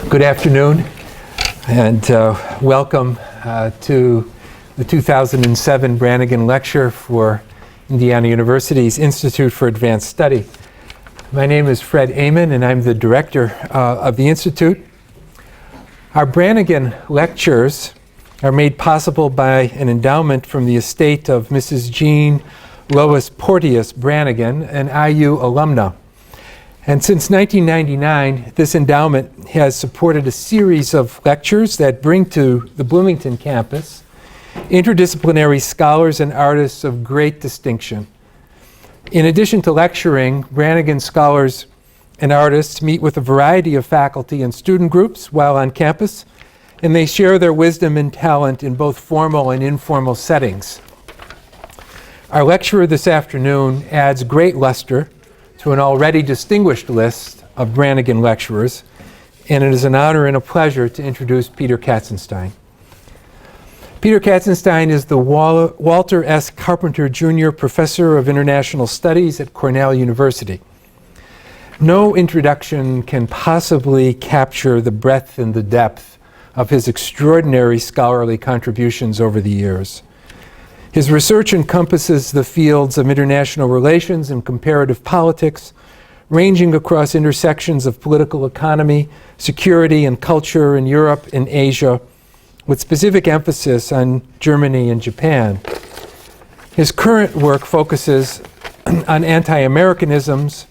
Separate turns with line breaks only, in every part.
Good afternoon, and welcome to the 2007 Branigin Lecture for Indiana University's Institute for Advanced Study. My name is Fred Amon, and I'm the director of the Institute. Our Branigin Lectures are made possible by an endowment from the estate of Mrs. Jean Lois Porteous Branigin, an IU alumna. And since 1999, this endowment has supported a series of lectures that bring to the Bloomington campus interdisciplinary scholars and artists of great distinction. In addition to lecturing, Branigin scholars and artists meet with a variety of faculty and student groups while on campus, and they share their wisdom and talent in both formal and informal settings. Our lecturer this afternoon adds great luster to an already distinguished list of Branigin lecturers, and it is an honor and a pleasure to introduce Peter Katzenstein. Peter Katzenstein is the Walter S. Carpenter Jr. Professor of International Studies at Cornell University. No introduction can possibly capture the breadth and the depth of his extraordinary scholarly contributions over the years. His research encompasses the fields of international relations and comparative politics, ranging across intersections of political economy, security, and culture in Europe and Asia, with specific emphasis on Germany and Japan. His current work focuses on anti-Americanisms,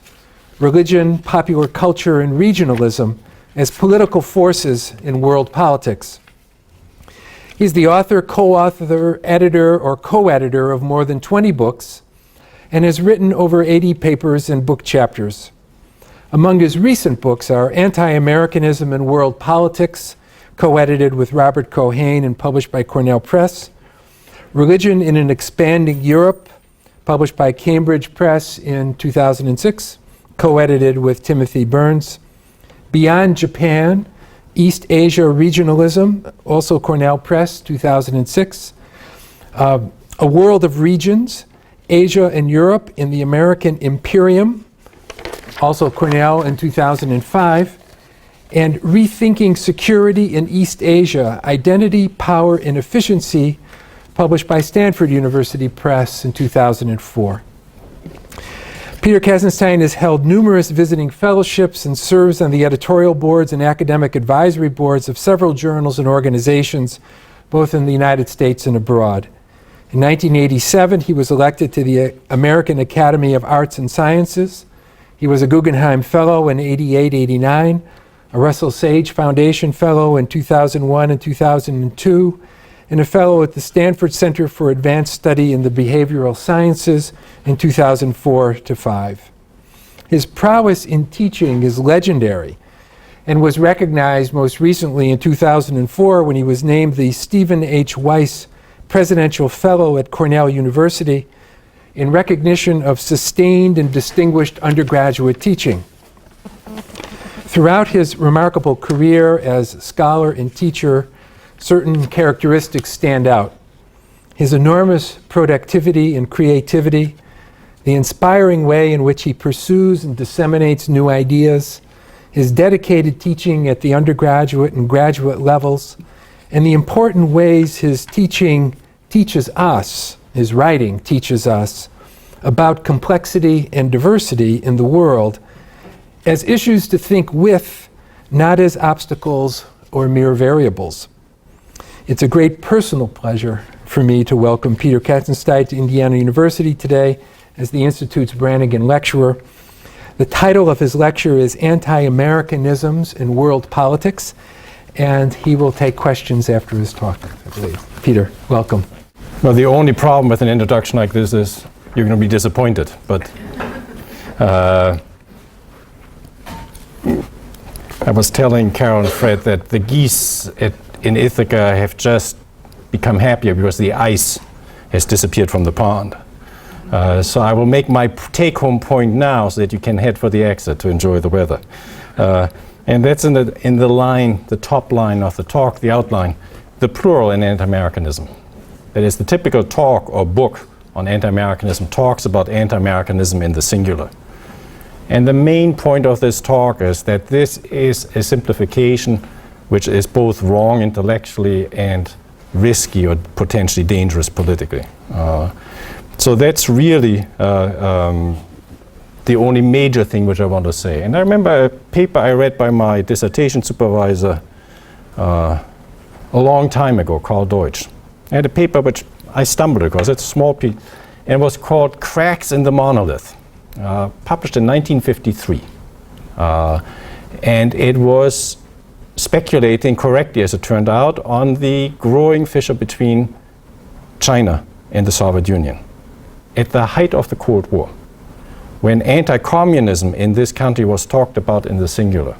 religion, popular culture, and regionalism as political forces in world politics. He's the author, co-author, editor, or co-editor of more than 20 books and has written over 80 papers and book chapters. Among his recent books are Anti-Americanism and World Politics, co-edited with Robert Keohane and published by Cornell Press, Religion in an Expanding Europe, published by Cambridge Press in 2006, co-edited with Timothy Byrnes, Beyond Japan, East Asia Regionalism, also Cornell Press, 2006. A World of Regions, Asia and Europe in the American Imperium, also Cornell in 2005. And Rethinking Security in East Asia, Identity, Power, and Efficiency, published by Stanford University Press in 2004. Peter Katzenstein has held numerous visiting fellowships and serves on the editorial boards and academic advisory boards of several journals and organizations, both in the United States and abroad. In 1987, he was elected to the American Academy of Arts and Sciences. He was a Guggenheim Fellow in 88-89, a Russell Sage Foundation Fellow in 2001 and 2002, and a Fellow at the Stanford Center for Advanced Study in the Behavioral Sciences in 2004-05. His prowess in teaching is legendary and was recognized most recently in 2004 when he was named the Stephen H. Weiss Presidential Fellow at Cornell University in recognition of sustained and distinguished undergraduate teaching. Throughout his remarkable career as scholar and teacher, certain characteristics stand out. His enormous productivity and creativity, the inspiring way in which he pursues and disseminates new ideas, his dedicated teaching at the undergraduate and graduate levels, and the important ways his teaching teaches us, his writing teaches us, about complexity and diversity in the world as issues to think with, not as obstacles or mere variables. It's a great personal pleasure for me to welcome Peter Katzenstein to Indiana University today as the Institute's Branigin Lecturer. The title of his lecture is Anti-Americanisms in World Politics, and he will take questions after his talk, I believe. Peter, welcome.
Well, the only problem with an introduction like this is you're going to be disappointed, but I was telling Carol and Fred that the geese in Ithaca have just become happier because the ice has disappeared from the pond. So I will make my take-home point now so that you can head for the exit to enjoy the weather. And that's in the line, the top line of the talk, the outline, the plural in anti-Americanism. That is, the typical talk or book on anti-Americanism talks about anti-Americanism in the singular. And the main point of this talk is that this is a simplification which is both wrong intellectually and risky or potentially dangerous politically. So that's really the only major thing which I want to say. And I remember a paper I read by my dissertation supervisor a long time ago, Karl Deutsch. I had a paper which I stumbled across. It's a small piece, and it was called Cracks in the Monolith, published in 1953. And it was speculating correctly, as it turned out, on the growing fissure between China and the Soviet Union at the height of the Cold War, when anti-communism in this country was talked about in the singular.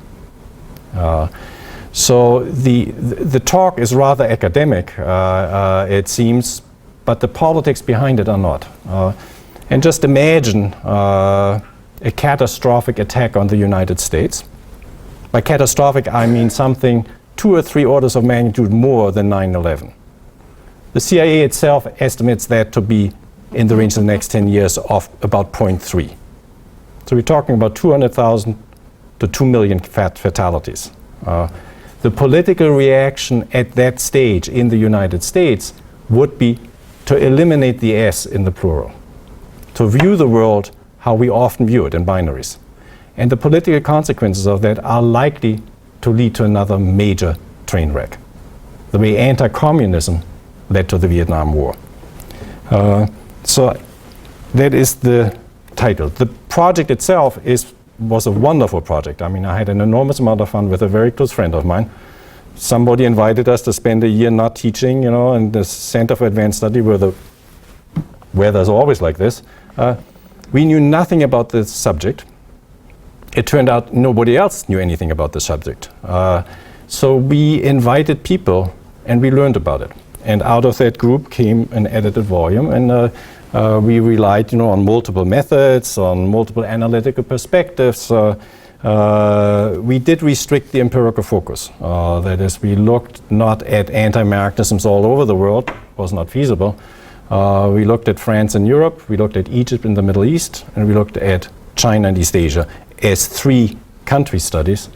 So the talk is rather academic, it seems, but the politics behind it are not. And just imagine a catastrophic attack on the United States. By catastrophic, I mean something 2 or 3 orders of magnitude more than 9/11. The CIA itself estimates that to be in the range of the next 10 years of about 0.3. So we're talking about 200,000 to 2 million fatalities. The political reaction at that stage in the United States would be to eliminate the S in the plural, to view the world how we often view it in binaries. And the political consequences of that are likely to lead to another major train wreck, the way anti-communism led to the Vietnam War. So that is the title. The project itself was a wonderful project. I mean, I had an enormous amount of fun with a very close friend of mine. Somebody invited us to spend a year not teaching, in the Center for Advanced Study where the weather's always like this. We knew nothing about the subject. It turned out nobody else knew anything about the subject. So we invited people and we learned about it. And out of that group came an edited volume, and we relied on multiple methods, on multiple analytical perspectives. We did restrict the empirical focus. That is, we looked not at anti-Americanisms all over the world, was not feasible. We looked at France and Europe, we looked at Egypt and the Middle East, and we looked at China and East Asia as 3 country studies.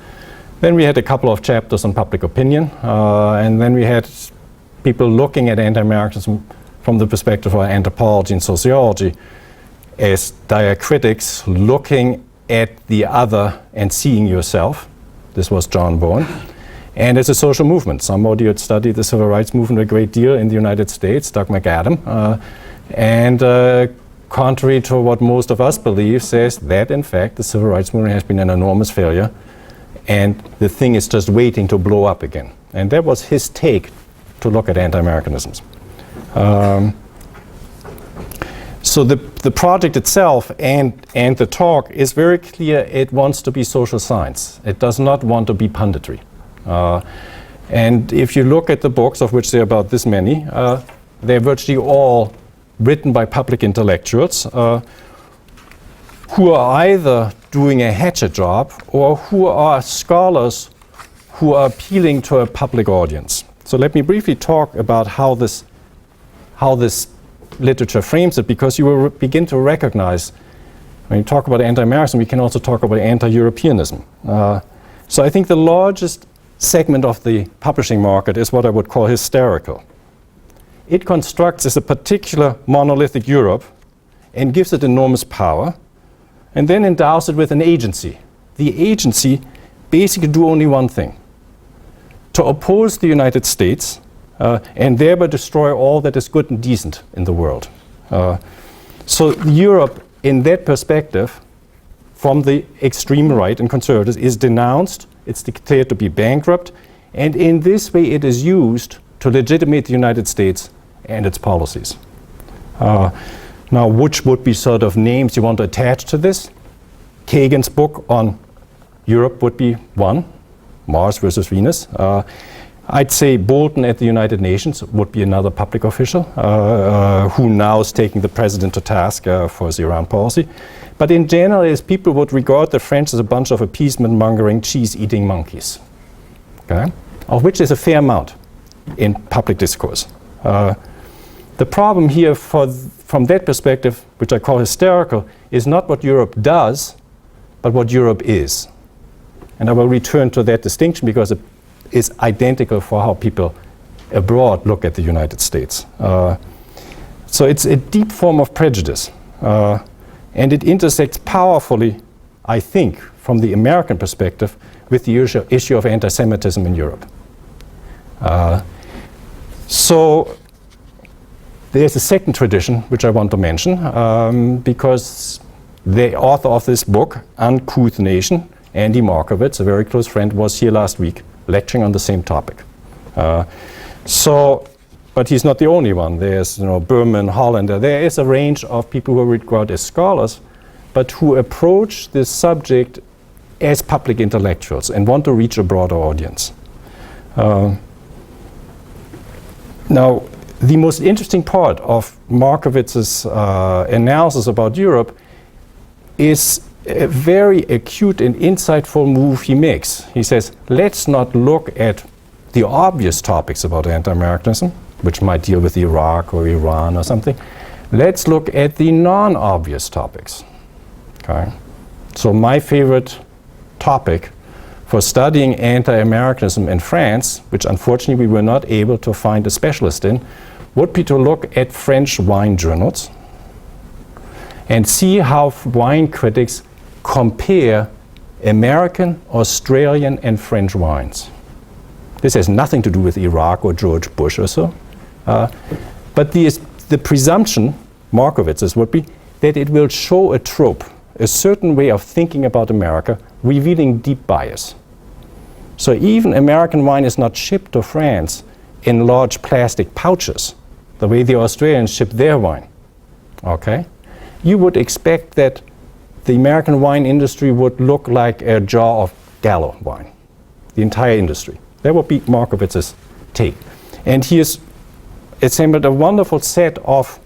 Then we had a couple of chapters on public opinion, and then we had people looking at anti-Americanism from the perspective of anthropology and sociology as diacritics, looking at the other and seeing yourself. This was John Bowen. And as a social movement, somebody had studied the civil rights movement a great deal in the United States, Doug McAdam, and contrary to what most of us believe, says that in fact the civil rights movement has been an enormous failure and the thing is just waiting to blow up again. And that was his take to look at anti-Americanisms. So the project itself and the talk is very clear. It wants to be social science. It does not want to be punditry. And if you look at the books, of which there are about this many, they're virtually all written by public intellectuals who are either doing a hatchet job or who are scholars who are appealing to a public audience. So let me briefly talk about how this literature frames it, because you will begin to recognize, when you talk about anti-Americanism, we can also talk about anti-Europeanism. So I think the largest segment of the publishing market is what I would call hysterical. It constructs as a particular monolithic Europe and gives it enormous power, and then endows it with an agency. The agency basically do only one thing: to oppose the United States and thereby destroy all that is good and decent in the world. So Europe, in that perspective, from the extreme right and conservatives, is denounced, it's declared to be bankrupt, and in this way it is used to legitimate the United States and its policies. Now, which would be sort of names you want to attach to this? Kagan's book on Europe would be one, Mars versus Venus. I'd say Bolton at the United Nations would be another public official who now is taking the president to task for his Iran policy. But in general, as people would regard the French as a bunch of appeasement-mongering, cheese-eating monkeys, okay? Of which there's a fair amount in public discourse. The problem here from that perspective, which I call hysterical, is not what Europe does, but what Europe is. And I will return to that distinction because it is identical for how people abroad look at the United States. So it's a deep form of prejudice, and it intersects powerfully, I think, from the American perspective, with the issue of anti-Semitism in Europe. So there's a second tradition which I want to mention, because the author of this book, Uncouth Nation, Andy Markowitz, a very close friend, was here last week lecturing on the same topic. But he's not the only one. There's Berman, Hollander. There is a range of people who are regarded as scholars, but who approach this subject as public intellectuals and want to reach a broader audience. Now, the most interesting part of Markowitz's analysis about Europe is a very acute and insightful move he makes. He says, let's not look at the obvious topics about anti-Americanism, which might deal with Iraq or Iran or something. Let's look at the non-obvious topics. Okay? So my favorite topic for studying anti-Americanism in France, which unfortunately we were not able to find a specialist in, would be to look at French wine journals and see how wine critics compare American, Australian, and French wines. This has nothing to do with Iraq or George Bush or so. But the presumption, Markowitz's, would be that it will show a trope, a certain way of thinking about America, revealing deep bias. So even American wine is not shipped to France in large plastic pouches, the way the Australians ship their wine. Okay? You would expect that the American wine industry would look like a jar of Gallo wine, the entire industry. That would be Markowitz's take. And he has assembled a wonderful set of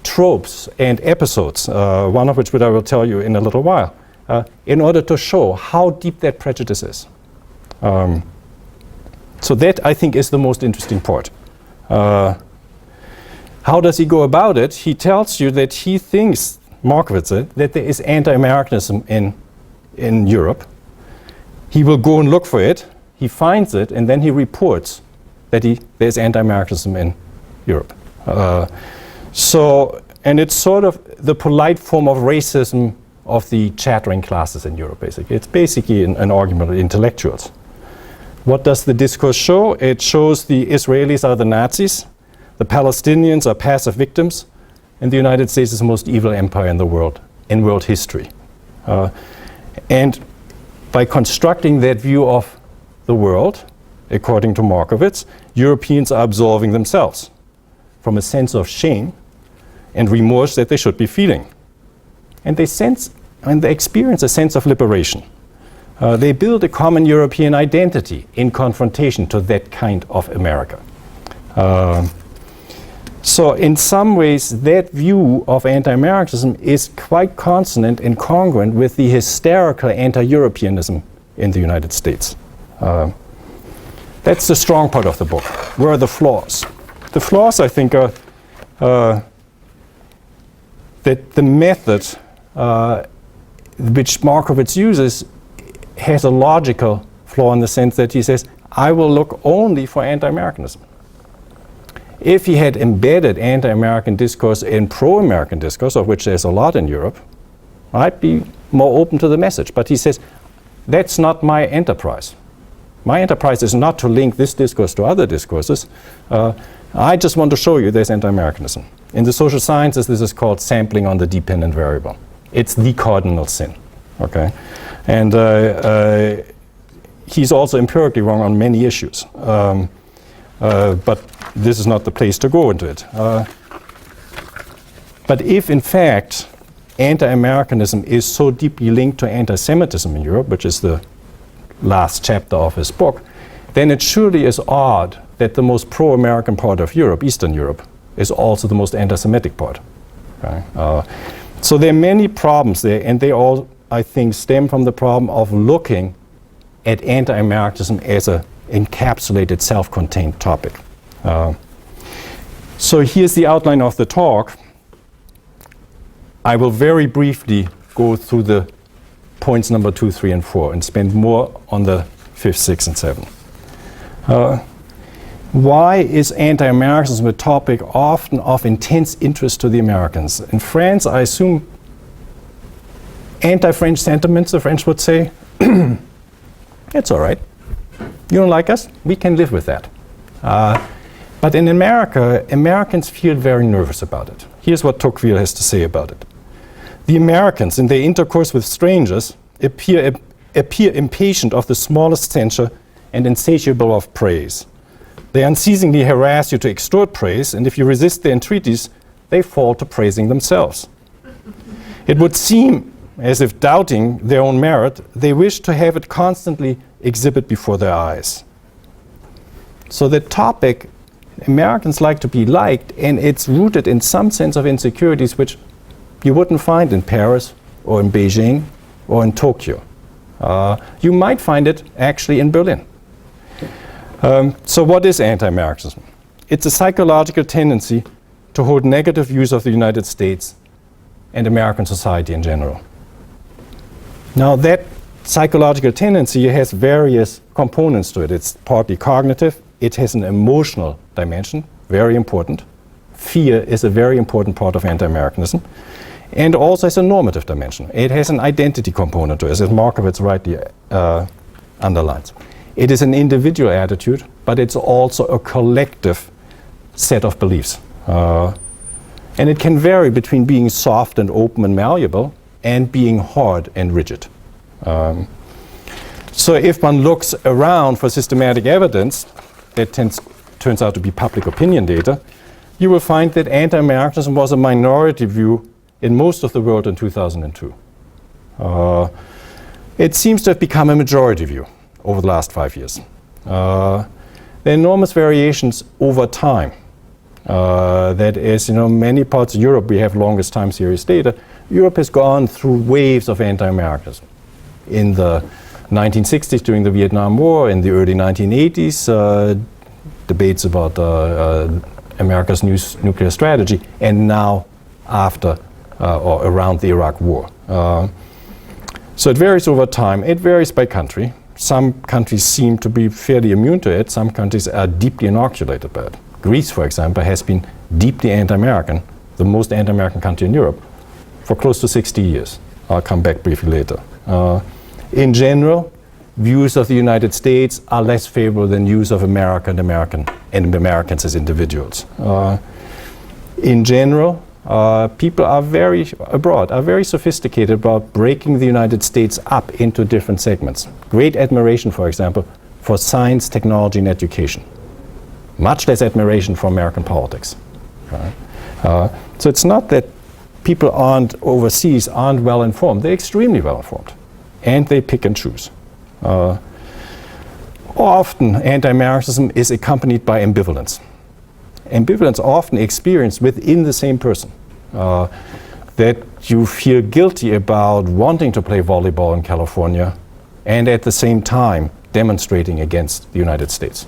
tropes and episodes, one of which I will tell you in a little while, in order to show how deep that prejudice is. So that, I think, is the most interesting part. How does he go about it? He tells you that he thinks, Markowitz, that there is anti-Americanism in Europe. He will go and look for it. He finds it, and then he reports that there's anti-Americanism in Europe. And it's sort of the polite form of racism of the chattering classes in Europe, basically. It's basically an argument of intellectuals. What does the discourse show? It shows the Israelis are the Nazis, the Palestinians are passive victims, and the United States is the most evil empire in the world, in world history. And by constructing that view of the world, according to Markowitz, Europeans are absolving themselves from a sense of shame and remorse that they should be feeling. And they experience a sense of liberation. They build a common European identity in confrontation to that kind of America. So in some ways, that view of anti-Americanism is quite consonant and congruent with the hysterical anti-Europeanism in the United States. That's the strong part of the book. Where are the flaws? The flaws, I think, are that the method which Markowitz uses has a logical flaw in the sense that he says, I will look only for anti-Americanism. If he had embedded anti-American discourse in pro-American discourse, of which there's a lot in Europe, I'd be more open to the message. But he says, that's not my enterprise. My enterprise is not to link this discourse to other discourses. I just want to show you there's anti-Americanism. In the social sciences, this is called sampling on the dependent variable. It's the cardinal sin. Okay? And he's also empirically wrong on many issues. But this is not the place to go into it. But if, in fact, anti-Americanism is so deeply linked to anti-Semitism in Europe, which is the last chapter of his book, then it surely is odd that the most pro-American part of Europe, Eastern Europe, is also the most anti-Semitic part. Okay? So there are many problems there, and they all, I think, stem from the problem of looking at anti-Americanism as an encapsulated, self-contained topic. So here's the outline of the talk. I will very briefly go through the points number 2, 3, and 4 and spend more on the 5th, 6th, and 7th. Why is anti-Americanism a topic often of intense interest to the Americans? In France, I assume anti-French sentiments, the French would say, it's all right. You don't like us? We can live with that. But in America, Americans feel very nervous about it. Here's what Tocqueville has to say about it. The Americans, in their intercourse with strangers, appear impatient of the smallest censure and insatiable of praise. They unceasingly harass you to extort praise, and if you resist their entreaties, they fall to praising themselves. It would seem as if, doubting their own merit, they wish to have it constantly exhibit before their eyes. So the topic, Americans like to be liked, and it's rooted in some sense of insecurities which you wouldn't find in Paris or in Beijing or in Tokyo. You might find it actually in Berlin. So what is anti-Americanism? It's a psychological tendency to hold negative views of the United States and American society in general. Now that psychological tendency has various components to it. It's partly cognitive, it has an emotional dimension, very important. Fear is a very important part of anti-Americanism. And also has a normative dimension. It has an identity component to it, as Markowitz rightly underlines. It is an individual attitude, but it's also a collective set of beliefs. And it can vary between being soft and open and malleable and being hard and rigid. So if one looks around for systematic evidence that turns out to be public opinion data, you will find that anti-Americanism was a minority view in most of the world in 2002. It seems to have become a majority view over the last 5 years. There are enormous variations over time. That is, many parts of Europe, we have longest time series data. Europe has gone through waves of anti-Americanism. In the 1960s, during the Vietnam War, in the early 1980s, debates about America's nuclear strategy, and now after or around the Iraq War. So it varies over time. It varies by country. Some countries seem to be fairly immune to it. Some countries are deeply inoculated by it. Greece, for example, has been deeply anti-American, the most anti-American country in Europe, for close to 60 years. I'll come back briefly later. In general, views of the United States are less favorable than views of America and Americans as individuals. In general, people abroad are very sophisticated about breaking the United States up into different segments. Great admiration, for example, for science, technology, and education. Much less admiration for American politics. Right? So it's not that people overseas aren't well informed. They're extremely well informed. And they pick and choose. Often, anti-Americanism is accompanied by ambivalence. Ambivalence often experienced within the same person. That you feel guilty about wanting to play volleyball in California and at the same time demonstrating against the United States.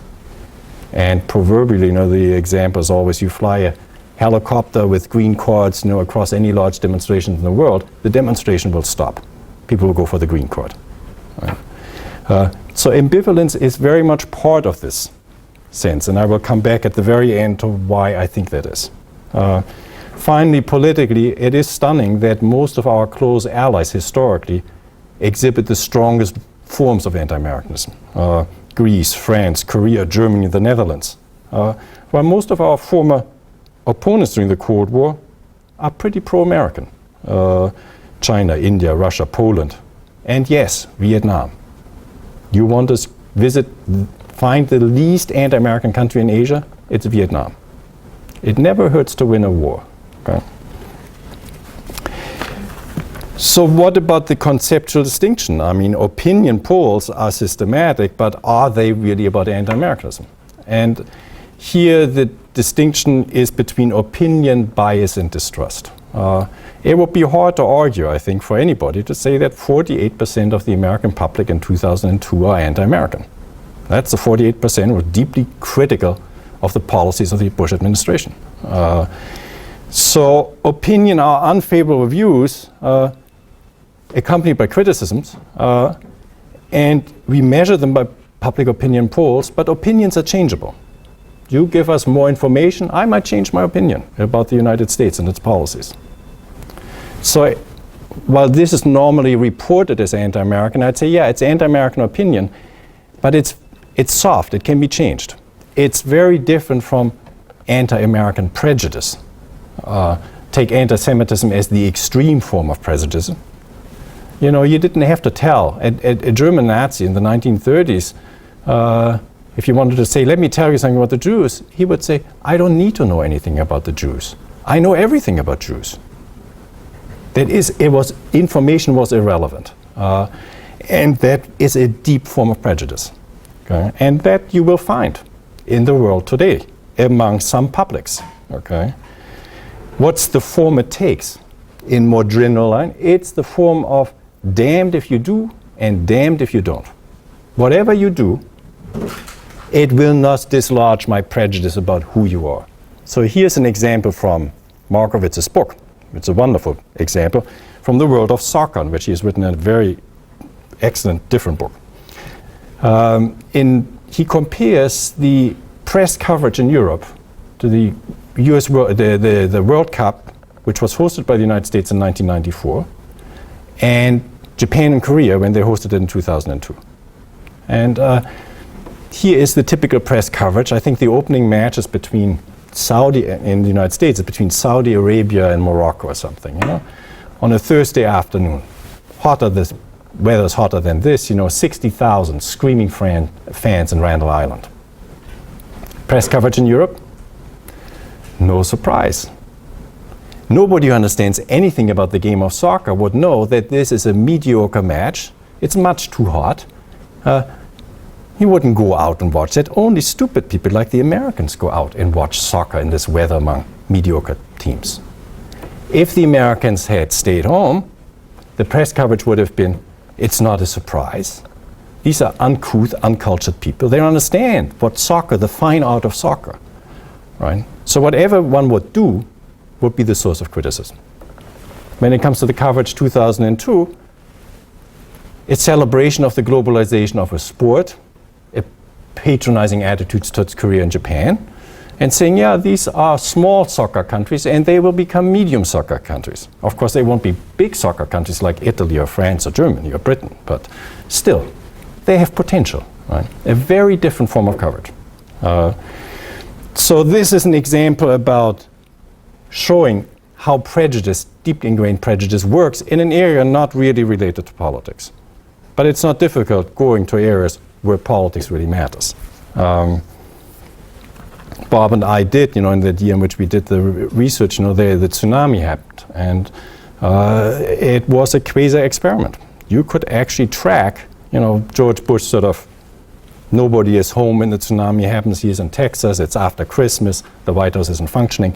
And proverbially, the example is always you fly a helicopter with green cords across any large demonstration in the world, the demonstration will stop. People will go for the green cord. Right? So ambivalence is very much part of this sense, and I will come back at the very end to why I think that is. Finally, politically, it is stunning that most of our close allies historically exhibit the strongest forms of anti-Americanism. Greece, France, Korea, Germany, the Netherlands. While most of our former opponents during the Cold War are pretty pro-American. China, India, Russia, Poland, and yes, Vietnam. You want to find the least anti-American country in Asia? It's Vietnam. It never hurts to win a war. Okay? So what about the conceptual distinction? I mean, opinion polls are systematic, but are they really about anti-Americanism? And here the distinction is between opinion, bias, and distrust. It would be hard to argue, I think, for anybody to say that 48% of the American public in 2002 are anti-American. That's the 48% who are deeply critical of the policies of the Bush administration. So opinion are unfavorable views accompanied by criticisms, and we measure them by public opinion polls, but opinions are changeable. You give us more information, I might change my opinion about the United States and its policies. So while this is normally reported as anti-American, I'd say, yeah, it's anti-American opinion, but it's soft, it can be changed. It's very different from anti-American prejudice. Take anti-Semitism as the extreme form of prejudice. You know, you didn't have to tell. A German Nazi in the 1930s, if you wanted to say, let me tell you something about the Jews, he would say, I don't need to know anything about the Jews. I know everything about Jews. That is, information was irrelevant. And that is a deep form of prejudice. Okay? And that you will find in the world today among some publics. Okay? What's the form it takes? In more general line, it's the form of damned if you do and damned if you don't. Whatever you do, it will not dislodge my prejudice about who you are. So here's an example from Markowitz's book. It's a wonderful example from the world of soccer, in which he has written a very excellent, different book. He compares the press coverage in Europe to the the World Cup, which was hosted by the United States in 1994, and Japan and Korea when they hosted it in 2002. And here is the typical press coverage. I think the opening match is between in the United States, it's between Saudi Arabia and Morocco or something, you know, on a Thursday afternoon. Weather's hotter than this, you know, 60,000 screaming fans in Randall Island. Press coverage in Europe? No surprise. Nobody who understands anything about the game of soccer would know that this is a mediocre match. It's much too hot. You wouldn't go out and watch it. Only stupid people like the Americans go out and watch soccer in this weather among mediocre teams. If the Americans had stayed home, the press coverage would have been, it's not a surprise. These are uncouth, uncultured people. They don't understand what soccer, the fine art of soccer, right? So whatever one would do would be the source of criticism. When it comes to the coverage 2002, it's celebration of the globalization of a sport, a patronizing attitudes towards Korea and Japan, and saying, yeah, these are small soccer countries and they will become medium soccer countries. Of course, they won't be big soccer countries like Italy or France or Germany or Britain, but still, they have potential, right? A very different form of coverage. So this is an example about showing how prejudice, deep ingrained prejudice, works in an area not really related to politics. But it's not difficult going to areas where politics really matters. Bob and I did, in the year in which we did the research, the tsunami happened, and it was a quasi-experiment. You could actually track, George Bush sort of, nobody is home when the tsunami happens. He's in Texas. It's after Christmas. The White House isn't functioning.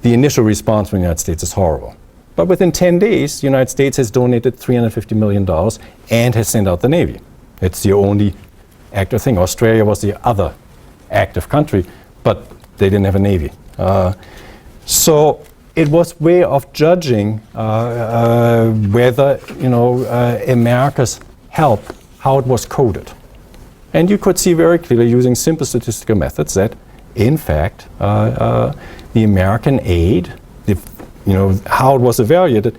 The initial response from the United States is horrible. But within 10 days, the United States has donated $350 million and has sent out the Navy. It's the only active thing. Australia was the other active country, but they didn't have a Navy. So it was a way of judging whether, America's help, how it was coded. And you could see very clearly using simple statistical methods that, in fact, the American aid, how it was evaluated,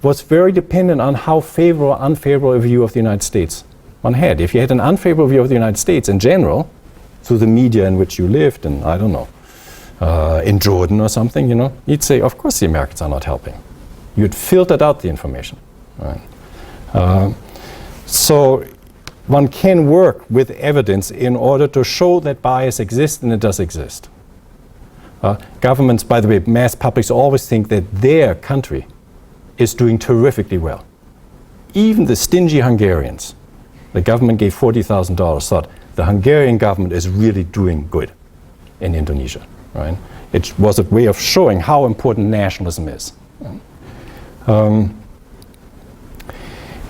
was very dependent on how favorable or unfavorable a view of the United States one had. If you had an unfavorable view of the United States in general, through the media in which you lived, and I don't know, in Jordan or something, you'd say, of course the Americans are not helping. You'd filtered out the information. Right? So one can work with evidence in order to show that bias exists, and it does exist. Governments, by the way, mass publics always think that their country is doing terrifically well. Even the stingy Hungarians, the government gave $40,000, thought the Hungarian government is really doing good in Indonesia. Right? It was a way of showing how important nationalism is.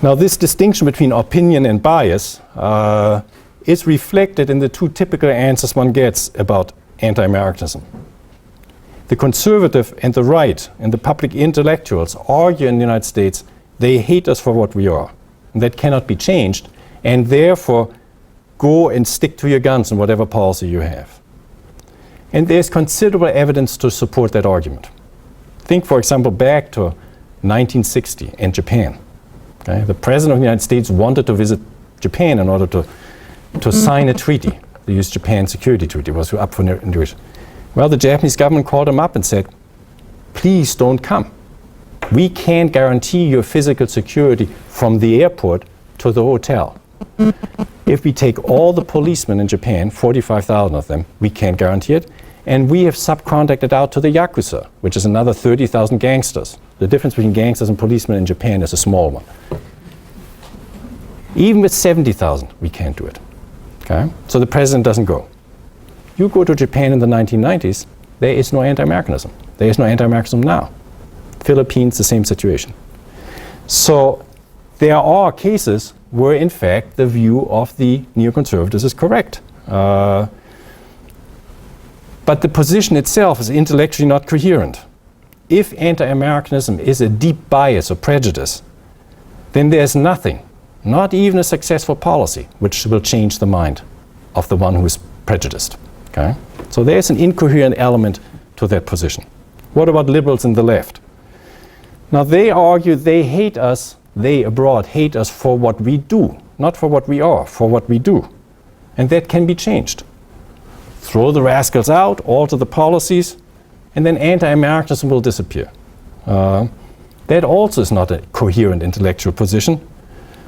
Now, this distinction between opinion and bias is reflected in the two typical answers one gets about anti-Americanism. The conservative and the right and the public intellectuals argue in the United States They hate us for what we are. And that cannot be changed. And therefore, go and stick to your guns in whatever policy you have. And there's considerable evidence to support that argument. Think, for example, back to 1960 in Japan. Okay? The President of the United States wanted to visit Japan in order to sign a treaty, the US-Japan Security Treaty was up for negotiation. Well, the Japanese government called him up and said, please don't come. We can't guarantee your physical security from the airport to the hotel. If we take all the policemen in Japan, 45,000 of them, we can't guarantee it. And we have subcontracted out to the Yakuza, which is another 30,000 gangsters. The difference between gangsters and policemen in Japan is a small one. Even with 70,000, we can't do it. Okay? So the president doesn't go. You go to Japan in the 1990s, there is no anti-Americanism. There is no anti-Americanism now. Philippines, the same situation. So there are cases where, in fact, the view of the neoconservatives is correct. But the position itself is intellectually not coherent. If anti-Americanism is a deep bias or prejudice, then there's nothing, not even a successful policy, which will change the mind of the one who is prejudiced. Okay? So there's an incoherent element to that position. What about liberals in the left? Now they argue they hate us, they abroad hate us for what we do, not for what we are, for what we do. And that can be changed. Throw the rascals out, alter the policies, and then anti-Americanism will disappear. That also is not a coherent intellectual position,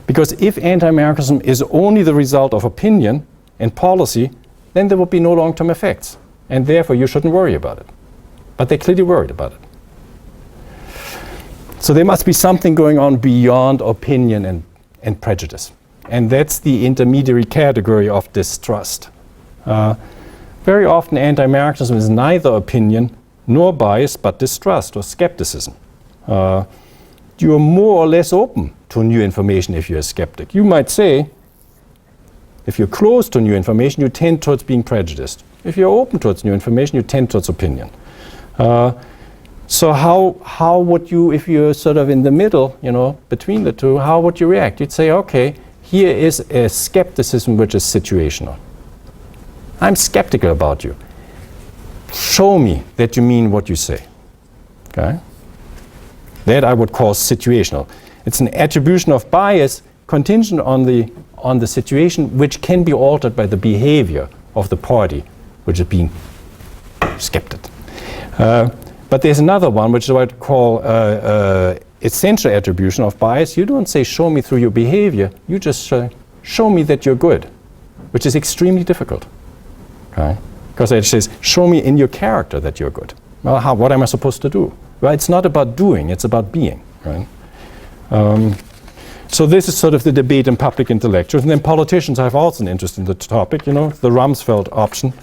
because if anti-Americanism is only the result of opinion and policy, then there will be no long-term effects, and therefore you shouldn't worry about it. But they're clearly worried about it. So there must be something going on beyond opinion and prejudice. And that's the intermediary category of distrust. Very often anti-Americanism is neither opinion nor bias, but distrust or skepticism. You are more or less open to new information if you're a skeptic. You might say, if you're closed to new information, you tend towards being prejudiced. If you're open towards new information, you tend towards opinion. So how would you, if you're sort of in the middle, between the two, how would you react? You'd say, okay, here is a skepticism which is situational. I'm skeptical about you. Show me that you mean what you say. Okay? That I would call situational. It's an attribution of bias contingent on the situation, which can be altered by the behavior of the party which is being skeptic. But there's another one which I would call essential attribution of bias. You don't say show me through your behavior, you just show me that you're good, which is extremely difficult. Okay? Because it says show me in your character that you're good. Well, what am I supposed to do? Well, it's not about doing, it's about being. Right? So this is sort of the debate in public intellectuals. And then politicians have also an interest in the topic. The Rumsfeld option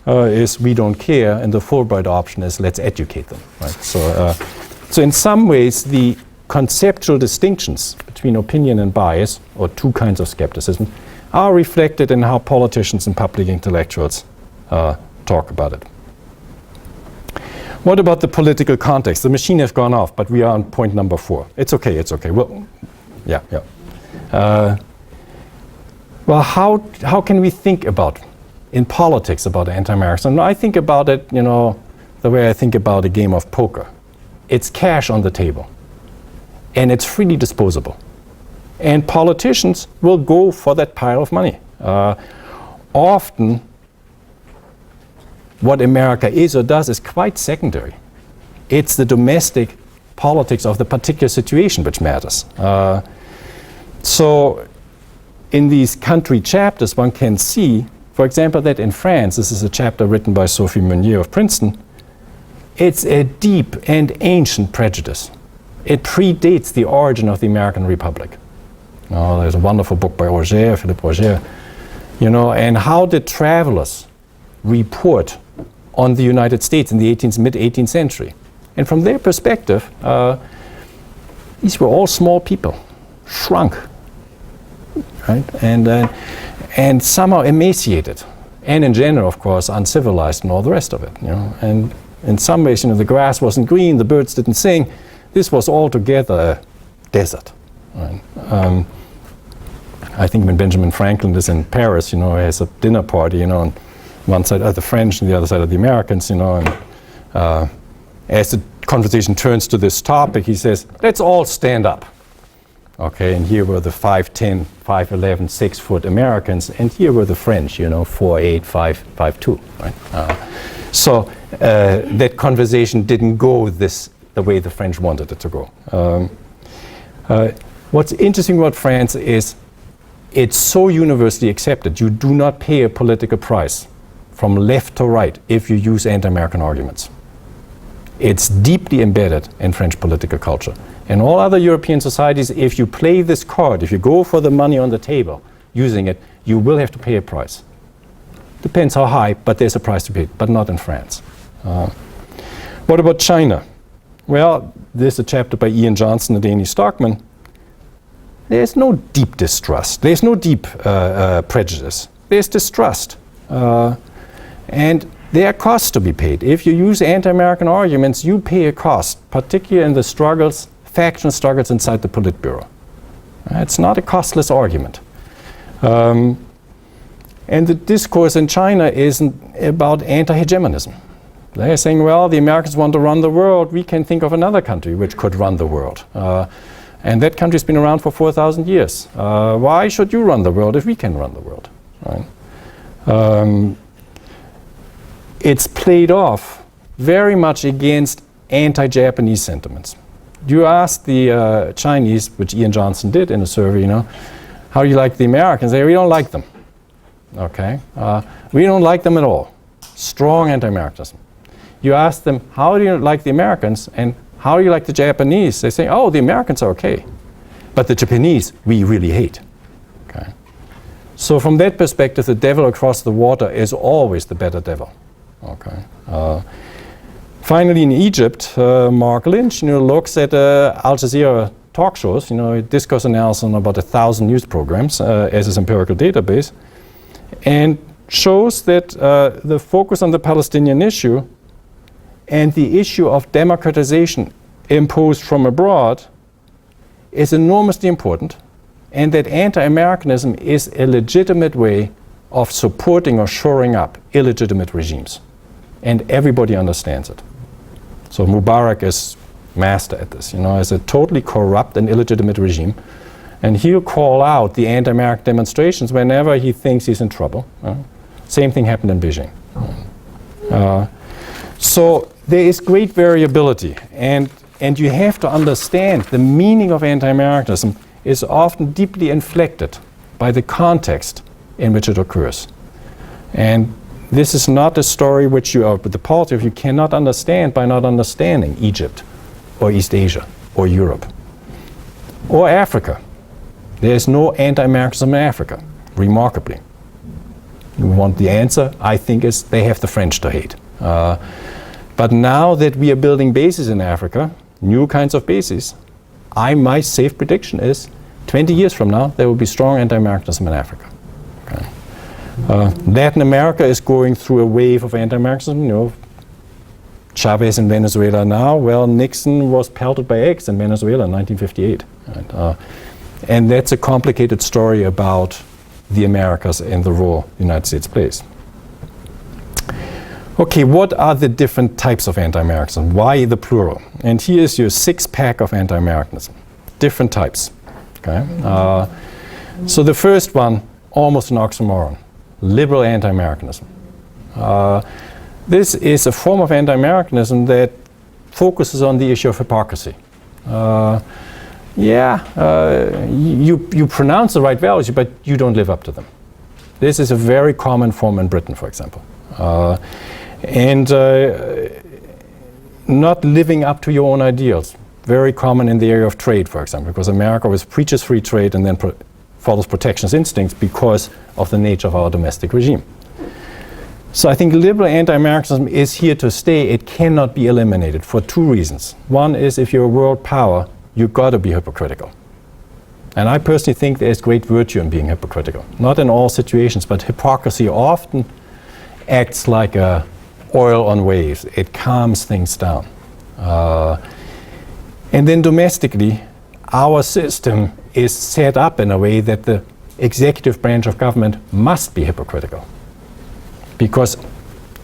is we don't care, and the Fulbright option is let's educate them. Right? So in some ways, the conceptual distinctions between opinion and bias, or two kinds of skepticism, are reflected in how politicians and public intellectuals talk about it. What about the political context? The machine has gone off, but we are on point number 4. It's okay, it's okay. Well, yeah. Well, how can we think about, in politics, about anti-Americanism? I think about it, the way I think about a game of poker. It's cash on the table, and it's freely disposable. And politicians will go for that pile of money. Often, what America is or does is quite secondary. It's the domestic politics of the particular situation which matters. So in these country chapters, one can see, for example, that in France, this is a chapter written by Sophie Meunier of Princeton, it's a deep and ancient prejudice. It predates the origin of the American Republic. There's a wonderful book by Philippe Auger, and how did travelers report on the United States in the mid-18th century. And from their perspective, these were all small people, shrunk, right? And somehow emaciated, and in general, of course, uncivilized and all the rest of it. And in some ways, the grass wasn't green, the birds didn't sing. This was altogether desert. Right? I think when Benjamin Franklin is in Paris, he has a dinner party, on one side are the French and the other side are the Americans, and as the conversation turns to this topic, he says, let's all stand up. Okay, and here were the 5'10", 5'11", 6-foot Americans, and here were the French, 4'8", 5'2", right? So that conversation didn't go the way the French wanted it to go. What's interesting about France is it's so universally accepted. You do not pay a political price from left to right if you use anti-American arguments. It's deeply embedded in French political culture. In all other European societies, if you play this card, if you go for the money on the table using it, you will have to pay a price. Depends how high, but there's a price to pay, but not in France. What about China? Well, there's a chapter by Ian Johnson and Danny Stockman. There's no deep distrust. There's no deep prejudice. There's distrust. And there are costs to be paid. If you use anti-American arguments, you pay a cost, particularly in the struggles, faction struggles inside the Politburo. It's not a costless argument. And the discourse in China isn't about anti-hegemonism. They're saying, well, the Americans want to run the world. We can think of another country which could run the world. And that country's been around for 4,000 years. Why should you run the world if we can run the world? Right? It's played off very much against anti-Japanese sentiments. You ask the Chinese, which Ian Johnson did in a survey, how do you like the Americans? They say, we don't like them. Okay? We don't like them at all. Strong anti-Americanism. You ask them, how do you like the Americans? And how do you like the Japanese? They say, oh, the Americans are okay. But the Japanese, we really hate. Okay? So from that perspective, the devil across the water is always the better devil. Okay. Finally, in Egypt, Mark Lynch looks at Al Jazeera talk shows, discourse analysis on about 1,000 news programs as his empirical database, and shows that the focus on the Palestinian issue and the issue of democratization imposed from abroad is enormously important, and that anti-Americanism is a legitimate way of supporting or shoring up illegitimate regimes. And everybody understands it. So Mubarak is master at this, as a totally corrupt and illegitimate regime. And he'll call out the anti-American demonstrations whenever he thinks he's in trouble. Same thing happened in Beijing. So there is great variability. And you have to understand the meaning of anti-Americanism is often deeply inflected by the context in which it occurs. And this is not a story which but the politics you cannot understand by not understanding Egypt or East Asia or Europe or Africa. There is no anti-Americanism in Africa, remarkably. You want the answer, I think, is they have the French to hate. But now that we are building bases in Africa, new kinds of bases, my safe prediction is 20 years from now, there will be strong anti-Americanism in Africa. Okay. Latin America is going through a wave of anti-Americanism. Chavez in Venezuela now. Well, Nixon was pelted by eggs in Venezuela in 1958. Right? And that's a complicated story about the Americas and the role the United States plays. Okay, what are the different types of anti-Americanism? Why the plural? And here is your 6-pack of anti-Americanism. Different types. Okay. So the first one, almost an oxymoron. Liberal anti-Americanism. This is a form of anti-Americanism that focuses on the issue of hypocrisy. You pronounce the right values, but you don't live up to them. This is a very common form in Britain, for example. Not living up to your own ideals. Very common in the area of trade, for example, because America always preaches free trade and then follows protectionist instincts because of the nature of our domestic regime. So I think liberal anti-Americanism is here to stay. It cannot be eliminated for 2 reasons. One is if you're a world power, you've got to be hypocritical. And I personally think there's great virtue in being hypocritical. Not in all situations, but hypocrisy often acts like oil on waves. It calms things down. And then domestically, our system is set up in a way that the executive branch of government must be hypocritical because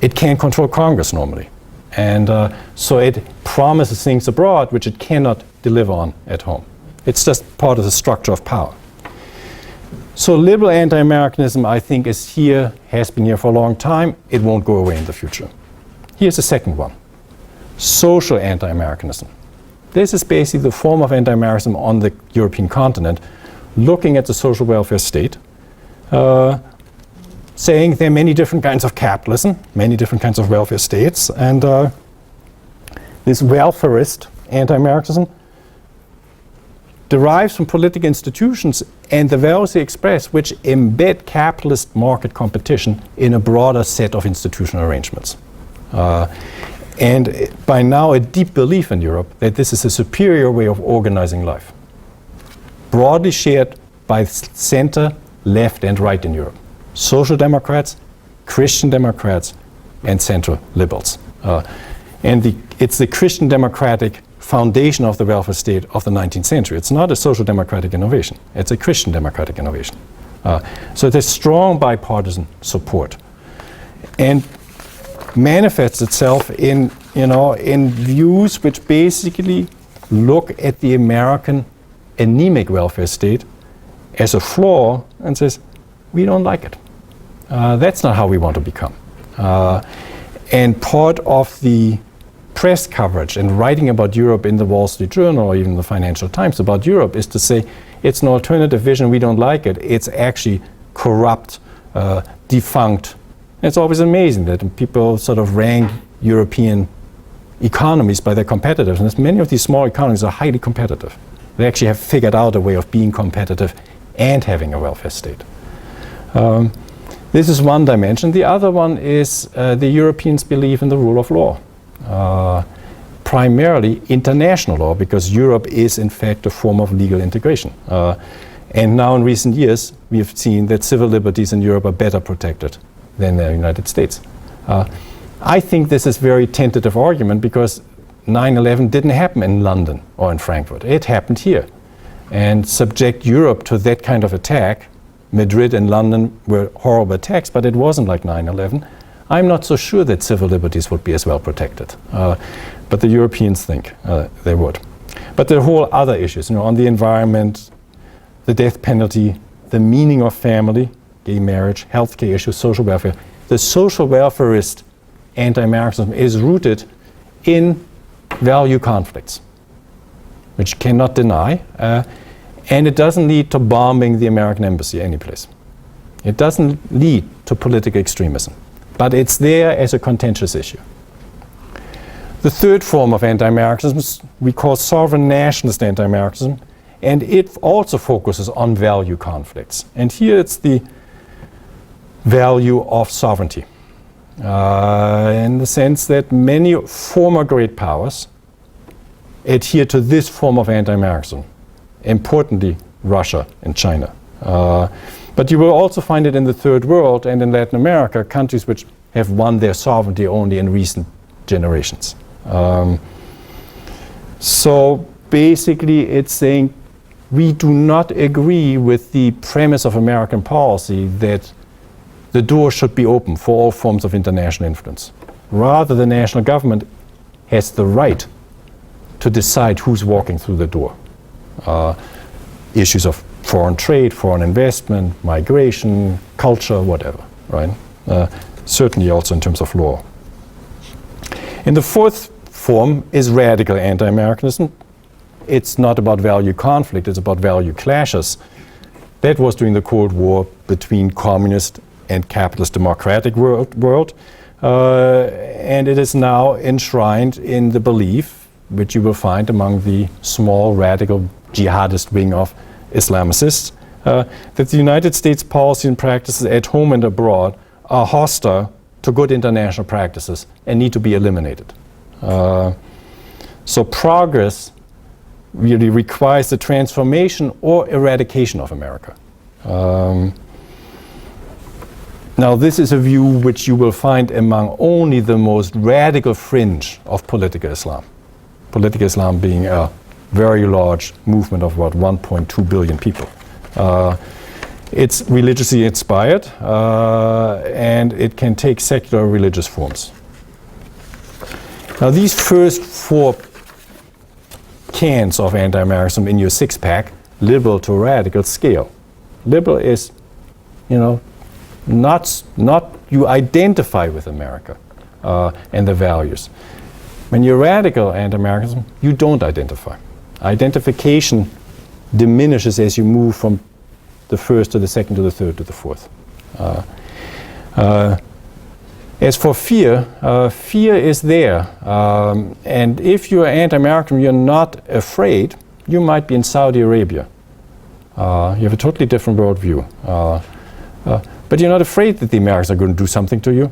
it can't control Congress normally. And so it promises things abroad which it cannot deliver on at home. It's just part of the structure of power. So liberal anti-Americanism, I think, is here, has been here for a long time. It won't go away in the future. Here's the second one. Social anti-Americanism. This is basically the form of anti-Americanism on the European continent, looking at the social welfare state, saying there are many different kinds of capitalism, many different kinds of welfare states, and this welfarist anti-Americanism derives from political institutions and the values they express, which embed capitalist market competition in a broader set of institutional arrangements. And by now a deep belief in Europe that this is a superior way of organizing life, broadly shared by center, left, and right in Europe. Social Democrats, Christian Democrats, and central liberals. It's the Christian democratic foundation of the welfare state of the 19th century. It's not a social democratic innovation. It's a Christian democratic innovation. So there's strong bipartisan support, and manifests itself in views which basically look at the American anemic welfare state as a flaw and says, we don't like it. That's not how we want to become. And part of the press coverage and writing about Europe in the Wall Street Journal or even the Financial Times about Europe is to say it's an alternative vision, we don't like it. It's actually corrupt, defunct. It's always amazing that people sort of rank European economies by their competitiveness. Many of these small economies are highly competitive. They actually have figured out a way of being competitive and having a welfare state. This is one dimension. The other one is the Europeans' belief in the rule of law. Primarily international law, because Europe is in fact a form of legal integration. And now in recent years, we have seen that civil liberties in Europe are better protected than the United States. I think this is a very tentative argument because 9/11 didn't happen in London or in Frankfurt. It happened here. And subject Europe to that kind of attack, Madrid and London were horrible attacks, but it wasn't like 9/11. I'm not so sure that civil liberties would be as well protected. But the Europeans think they would. But there are whole other issues, on the environment, the death penalty, the meaning of family, gay marriage, healthcare issues, social welfare. The social welfarist anti-Americanism is rooted in value conflicts, which you cannot deny, and it doesn't lead to bombing the American embassy anyplace. It doesn't lead to political extremism, but it's there as a contentious issue. The third form of anti-Americanism we call sovereign nationalist anti-Americanism, and it also focuses on value conflicts. And here it's the value of sovereignty, in the sense that many former great powers adhere to this form of anti-Americanism, importantly Russia and China. But you will also find it in the Third World and in Latin America, countries which have won their sovereignty only in recent generations. So basically it's saying we do not agree with the premise of American policy that the door should be open for all forms of international influence. Rather, the national government has the right to decide who's walking through the door. Issues of foreign trade, foreign investment, migration, culture, whatever, right? Certainly also in terms of law. And the fourth form is radical anti-Americanism. It's not about value conflict, it's about value clashes. That was during the Cold War between communist and capitalist democratic world. And it is now enshrined in the belief, which you will find among the small radical jihadist wing of Islamicists, that the United States policy and practices at home and abroad are hostile to good international practices and need to be eliminated. So progress really requires the transformation or eradication of America. Now this is a view which you will find among only the most radical fringe of political Islam. Political Islam being a very large movement of about 1.2 billion people. It's religiously inspired, and it can take secular religious forms. Now, these first 4 cans of anti-Americanism in your 6-pack, liberal to radical scale. Liberal is, not you identify with America and the values. When you're radical anti-Americanism, you don't identify. Identification diminishes as you move from the first to the second to the third to the fourth. As for fear, fear is there. And if you're anti-American, you're not afraid, you might be in Saudi Arabia. You have a totally different worldview. But you're not afraid that the Americans are going to do something to you.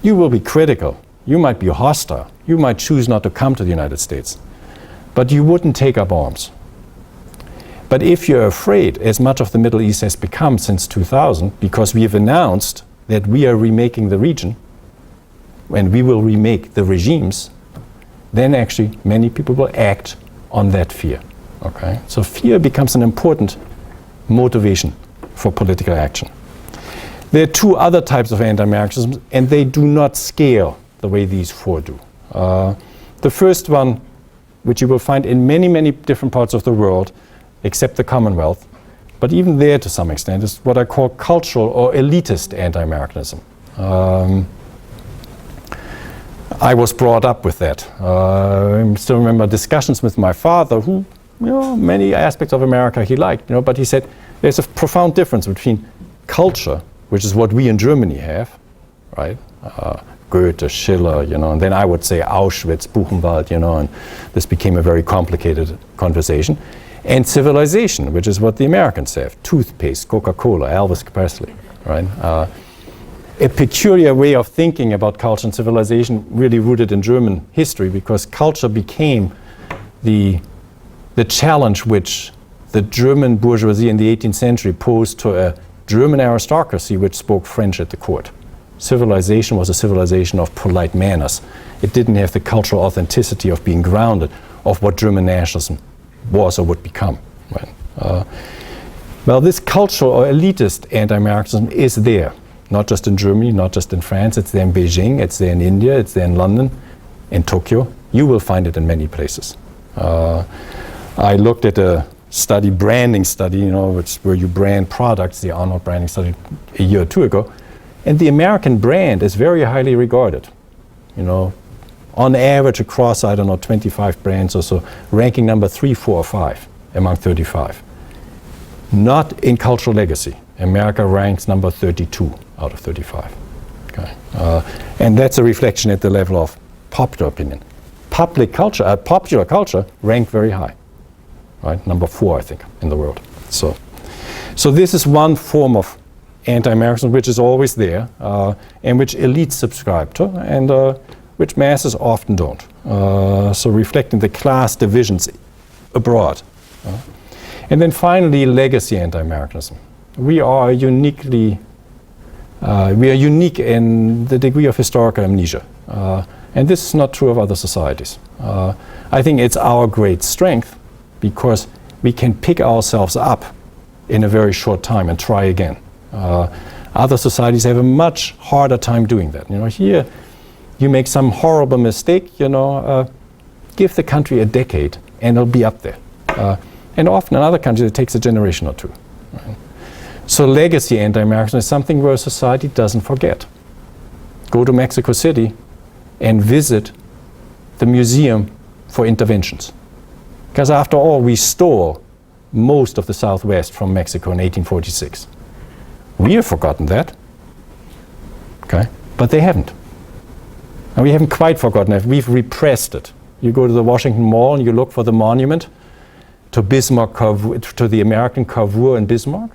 You will be critical. You might be hostile. You might choose not to come to the United States. But you wouldn't take up arms. But if you're afraid, as much of the Middle East has become since 2000, because we have announced that we are remaking the region, and we will remake the regimes, then actually many people will act on that fear. Okay? So fear becomes an important motivation for political action. There are 2 other types of anti-Americanism, and they do not scale the way these 4 do. The first one, which you will find in many, many different parts of the world, except the Commonwealth, but even there to some extent, is what I call cultural or elitist anti-Americanism. I was brought up with that. I still remember discussions with my father, who, many aspects of America he liked, but he said there's a profound difference between culture, which is what we in Germany have, right? Goethe, Schiller, and then I would say Auschwitz, Buchenwald, and this became a very complicated conversation. And civilization, which is what the Americans have. Toothpaste, Coca-Cola, Elvis Presley, right? A peculiar way of thinking about culture and civilization really rooted in German history, because culture became the challenge which the German bourgeoisie in the 18th century posed to a German aristocracy which spoke French at the court. Civilization was a civilization of polite manners. It didn't have the cultural authenticity of being grounded of what German nationalism was or would become. Right? Well, this cultural or elitist anti-Americanism is there, not just in Germany, not just in France. It's there in Beijing, it's there in India, it's there in London, in Tokyo. You will find it in many places. I looked at a study, branding study, where you brand products, the Arnold branding study a year or 2 ago, and the American brand is very highly regarded. On average across, 25 brands or so, ranking number 3, 4, or 5 among 35. Not in cultural legacy. America ranks number 32 out of 35. Okay? And that's a reflection at the level of popular opinion. Popular culture ranked very high. Right? Number 4, I think, in the world. So this is one form of anti-Americanism which is always there, and which elites subscribe to, and which masses often don't. So reflecting the class divisions abroad. And then finally, legacy anti-Americanism. We are unique in the degree of historical amnesia. And this is not true of other societies. I think it's our great strength, because we can pick ourselves up in a very short time and try again. Other societies have a much harder time doing that. Here, you make some horrible mistake, give the country a decade and it'll be up there. And often in other countries it takes a generation or 2. Right? So legacy anti-Americanism is something where society doesn't forget. Go to Mexico City and visit the Museum for Interventions. Because after all, we stole most of the Southwest from Mexico in 1846. We have forgotten that, okay? But they haven't. And we haven't quite forgotten it. We've repressed it. You go to the Washington Mall and you look for the monument to Bismarck, to the American Cavour in Bismarck,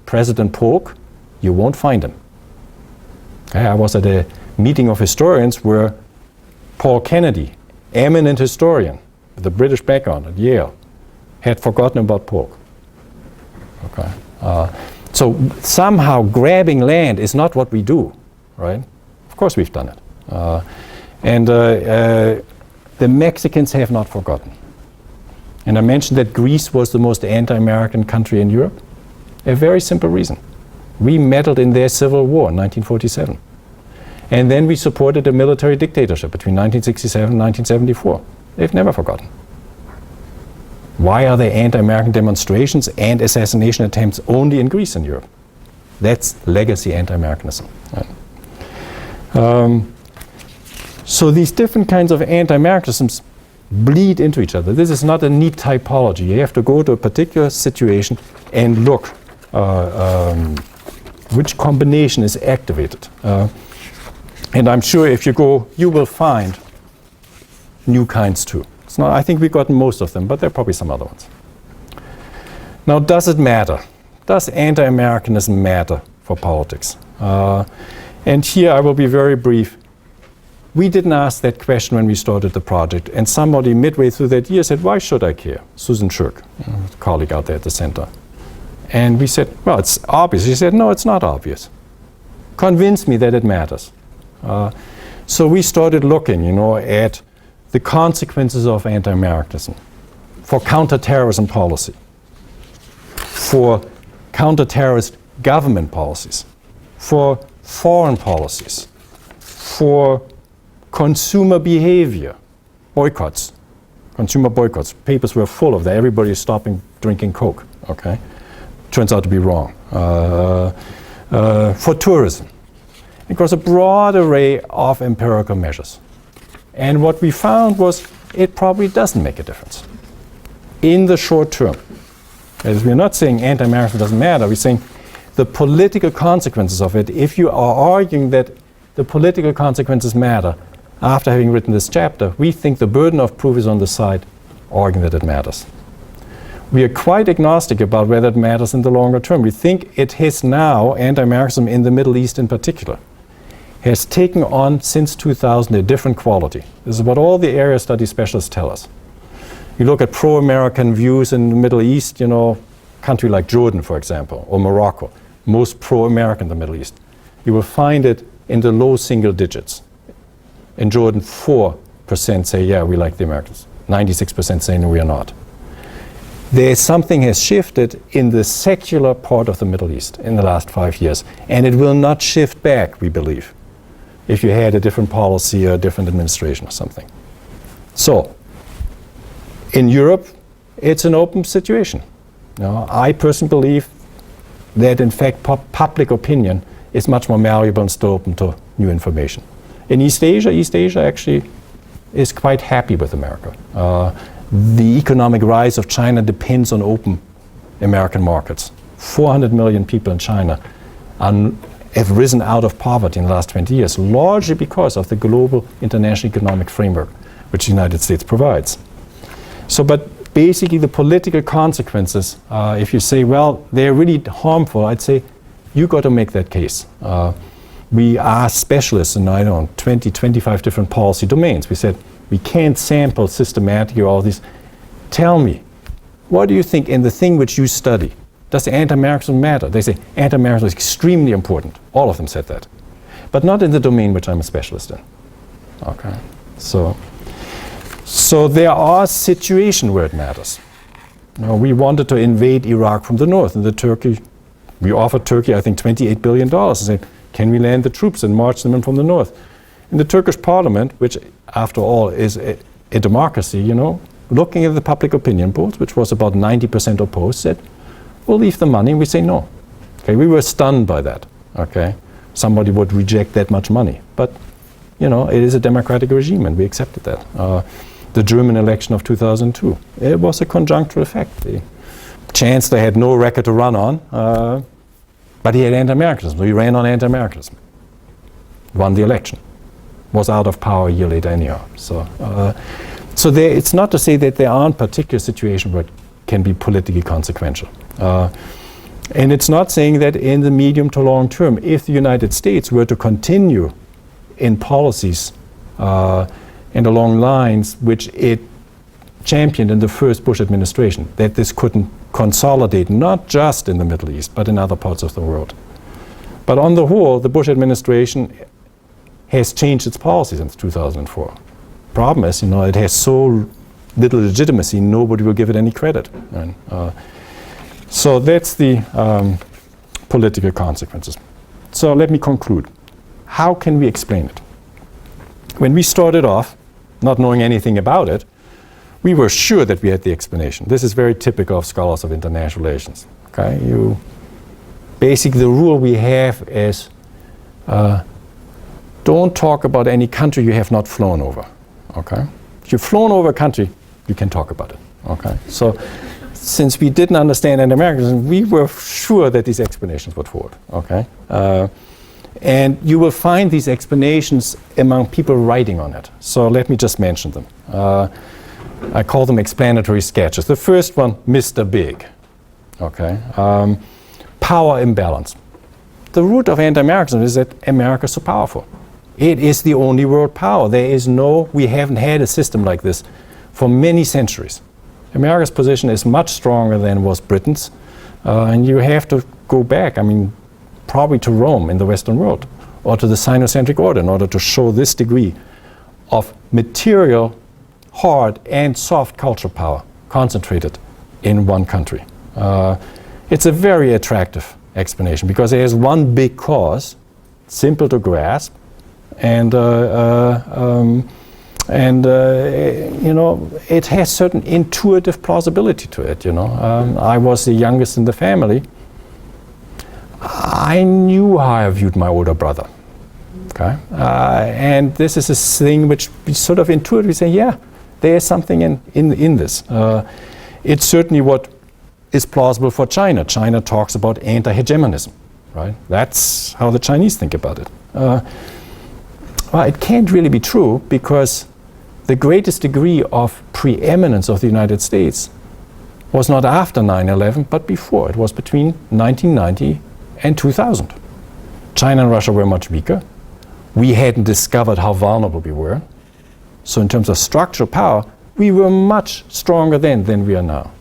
President Polk, you won't find him. Okay, I was at a meeting of historians where Paul Kennedy, eminent historian with a British background at Yale, had forgotten about Polk. Okay. So somehow grabbing land is not what we do, right? Of course we've done it. And the Mexicans have not forgotten. And I mentioned that Greece was the most anti-American country in Europe. A very simple reason. We meddled in their civil war in 1947. And then we supported a military dictatorship between 1967 and 1974. They've never forgotten. Why are there anti-American demonstrations and assassination attempts only in Greece and Europe? That's legacy anti-Americanism. Right? So these different kinds of anti-Americanisms bleed into each other. This is not a neat typology. You have to go to a particular situation and look which combination is activated. And I'm sure if you go, you will find new kinds too. It's not, I think we've gotten most of them, but there are probably some other ones. Now, does it matter? Does anti-Americanism matter for politics? And here I will be very brief. We didn't ask that question when we started the project, and somebody midway through that year said, why should I care? Susan Shirk, a colleague out there at the center. And we said, well, it's obvious. She said, no, it's not obvious. Convince me that it matters. So we started looking, at the consequences of anti-Americanism for counterterrorism policy, for counter-terrorist government policies, for foreign policies, for consumer behavior, boycotts, consumer boycotts. Papers were full of that. Everybody is stopping drinking Coke. Okay, turns out to be wrong. For tourism, across a broad array of empirical measures. And what we found was it probably doesn't make a difference in the short term. As we're not saying anti-Americanism doesn't matter, we're saying the political consequences of it, if you are arguing that the political consequences matter, after having written this chapter, we think the burden of proof is on the side arguing that it matters. We are quite agnostic about whether it matters in the longer term. We think it has now, anti-Americanism in the Middle East in particular, has taken on since 2000 a different quality. This is what all the area study specialists tell us. You look at pro-American views in the Middle East, country like Jordan, for example, or Morocco, most pro-American in the Middle East. You will find it in the low single digits. In Jordan, 4% say, yeah, we like the Americans. 96% say, no, we are not. Something has shifted in the secular part of the Middle East in the last 5 years, and it will not shift back, we believe, if you had a different policy or a different administration or something. So, in Europe, it's an open situation. I personally believe that, in fact, public opinion is much more malleable and still open to new information. In East Asia actually is quite happy with America. The economic rise of China depends on open American markets. 400 million people in China have risen out of poverty in the last 20 years, largely because of the global international economic framework which the United States provides. So, but basically the political consequences, if you say, well, they're really harmful, I'd say, you got to make that case. We are specialists in, 20, 25 different policy domains. We said, we can't sample systematically all these. Tell me, what do you think in the thing which you study? Does anti-Americanism matter? They say, anti-Americanism is extremely important. All of them said that. But not in the domain which I'm a specialist in. Okay, so there are situations where it matters. We wanted to invade Iraq from the north, and we offered Turkey, I think, $28 billion, and said, can we land the troops and march them in from the north? In the Turkish parliament, which after all is a democracy, looking at the public opinion polls, which was about 90% opposed, said, we'll leave the money, and we say no. Okay, we were stunned by that. Okay, somebody would reject that much money, but it is a democratic regime, and we accepted that. The German election of 2002, it was a conjunctural effect. The chancellor had no record to run on, but he had anti-Americanism, so he ran on anti-Americanism. Won the election. Was out of power a year later anyhow. So it's not to say that there aren't particular situations where it can be politically consequential. And it's not saying that in the medium to long term, if the United States were to continue in policies and along lines which it championed in the first Bush administration, that this couldn't consolidate not just in the Middle East, but in other parts of the world. But on the whole, the Bush administration has changed its policy since 2004. Problem is, it has so little legitimacy, nobody will give it any credit. And, so that's the political consequences. So let me conclude. How can we explain it? When we started off, not knowing anything about it, we were sure that we had the explanation. This is very typical of scholars of international relations. Okay, basically the rule we have is don't talk about any country you have not flown over. Okay, if you've flown over a country, you can talk about it. Okay, so since we didn't understand anti-Americanism, we were sure that these explanations would hold. Okay. And you will find these explanations among people writing on it. So let me just mention them. I call them explanatory sketches. The first one, Mr. Big. Okay. Power imbalance. The root of anti-Americanism is that America is so powerful. It is the only world power. We haven't had a system like this for many centuries. America's position is much stronger than was Britain's. And you have to go back, probably to Rome in the Western world, or to the Sinocentric order in order to show this degree of material, hard and soft cultural power concentrated in one country. It's a very attractive explanation because it has one big cause, simple to grasp, and it has certain intuitive plausibility to it. I was the youngest in the family. I knew how I viewed my older brother. Okay, and this is a thing which we sort of intuitively say, yeah, there is something in this. It's certainly what is plausible for China. China talks about anti-hegemonism, right? That's how the Chinese think about it. Well, it can't really be true because the greatest degree of preeminence of the United States was not after 9/11, but before. It was between 1990 and 2000. China and Russia were much weaker. We hadn't discovered how vulnerable we were. So in terms of structural power, we were much stronger then than we are now.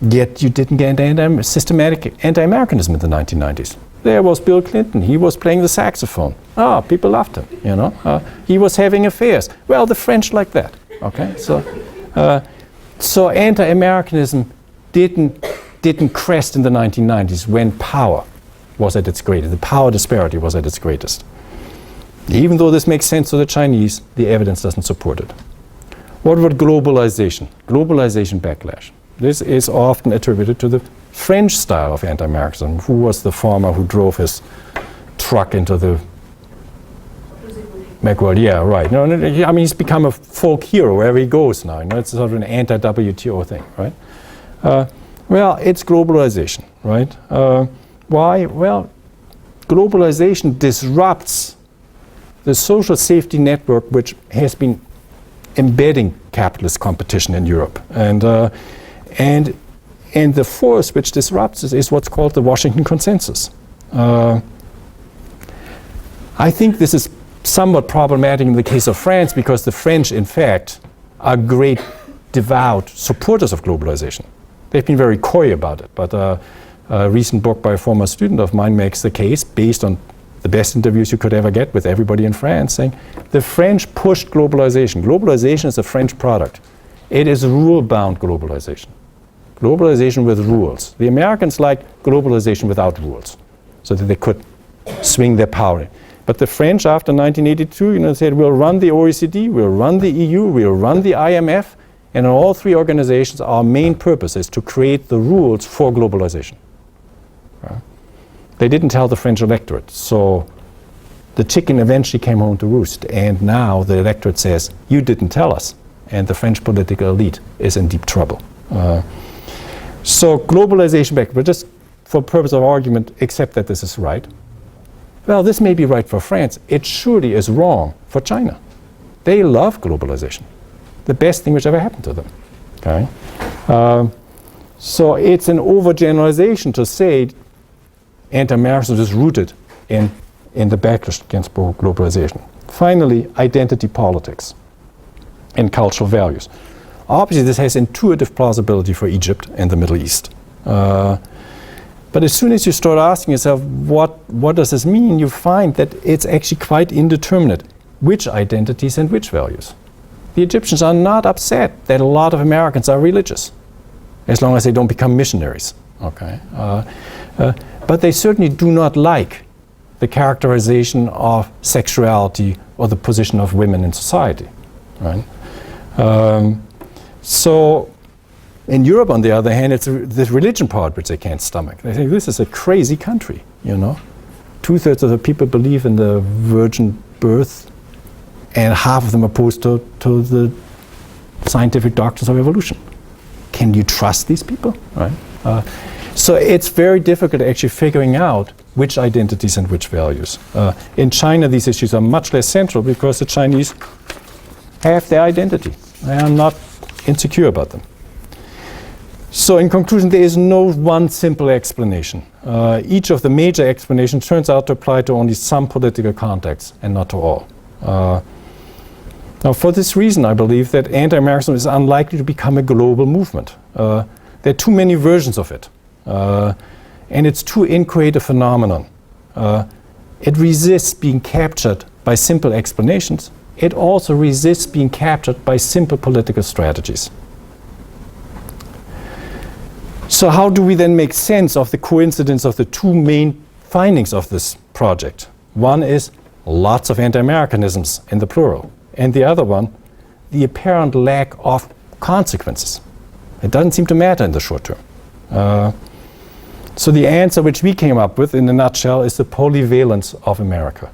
Yet you didn't get systematic anti-Americanism in the 1990s. There was Bill Clinton. He was playing the saxophone. People loved him, he was having affairs. Well, the French like that, okay? So anti-Americanism didn't crest in the 1990s when power was at its greatest. The power disparity was at its greatest. Even though this makes sense to the Chinese, the evidence doesn't support it. What about globalization? Globalization backlash. This is often attributed to the French style of anti-Americanism. Who was the farmer who drove his truck into the Macworld? Yeah, right. He's become a folk hero wherever he goes now. It's sort of an anti-WTO thing, right? Well, it's globalization, right? Why? Well, globalization disrupts the social safety network which has been embedding capitalist competition in Europe. And the force which disrupts it is what's called the Washington Consensus. I think this is somewhat problematic in the case of France because the French, in fact, are great, devout supporters of globalization. They've been very coy about it, but a recent book by a former student of mine makes the case, based on the best interviews you could ever get with everybody in France, saying the French pushed globalization. Globalization is a French product. It is rule-bound globalization. Globalization with rules. The Americans liked globalization without rules, so that they could swing their power. But the French, after 1982, said, we'll run the OECD, we'll run the EU, we'll run the IMF, and in all three organizations, our main purpose is to create the rules for globalization. They didn't tell the French electorate, so the chicken eventually came home to roost, and now the electorate says, you didn't tell us, and the French political elite is in deep trouble. So globalization back, but just for purpose of argument, accept that this is right. Well, this may be right for France. It surely is wrong for China. They love globalization. The best thing which ever happened to them. Okay? So it's an overgeneralization to say anti-Americanism is rooted in the backlash against globalization. Finally, identity politics and cultural values. Obviously, this has intuitive plausibility for Egypt and the Middle East. But as soon as you start asking yourself, what does this mean, you find that it's actually quite indeterminate. which identities and which values. The Egyptians are not upset that a lot of Americans are religious, as long as they don't become missionaries. Okay, but they certainly do not like the characterization of sexuality or the position of women in society. Right? So in Europe, on the other hand, it's the religion part which they can't stomach. They think this is a crazy country, you know. 2/3 of the people believe in the virgin birth, and half of them opposed to the scientific doctrines of evolution. Can you trust these people? Right? So it's very difficult actually figuring out which identities and which values. In China, these issues are much less central because the Chinese have their identity. They are not insecure about them. So in conclusion, there is no one simple explanation. Each of the major explanations turns out to apply to only some political contexts and not to all. Now, for this reason, I believe that anti-Americanism is unlikely to become a global movement. There are too many versions of it, and it's too inchoate a phenomenon. It resists being captured by simple explanations. It also resists being captured by simple political strategies. So how do we then make sense of the coincidence of the two main findings of this project? One is lots of anti-Americanisms in the plural, and the other one, the apparent lack of consequences. It doesn't seem to matter in the short term. So the answer which we came up with in a nutshell is the polyvalence of America.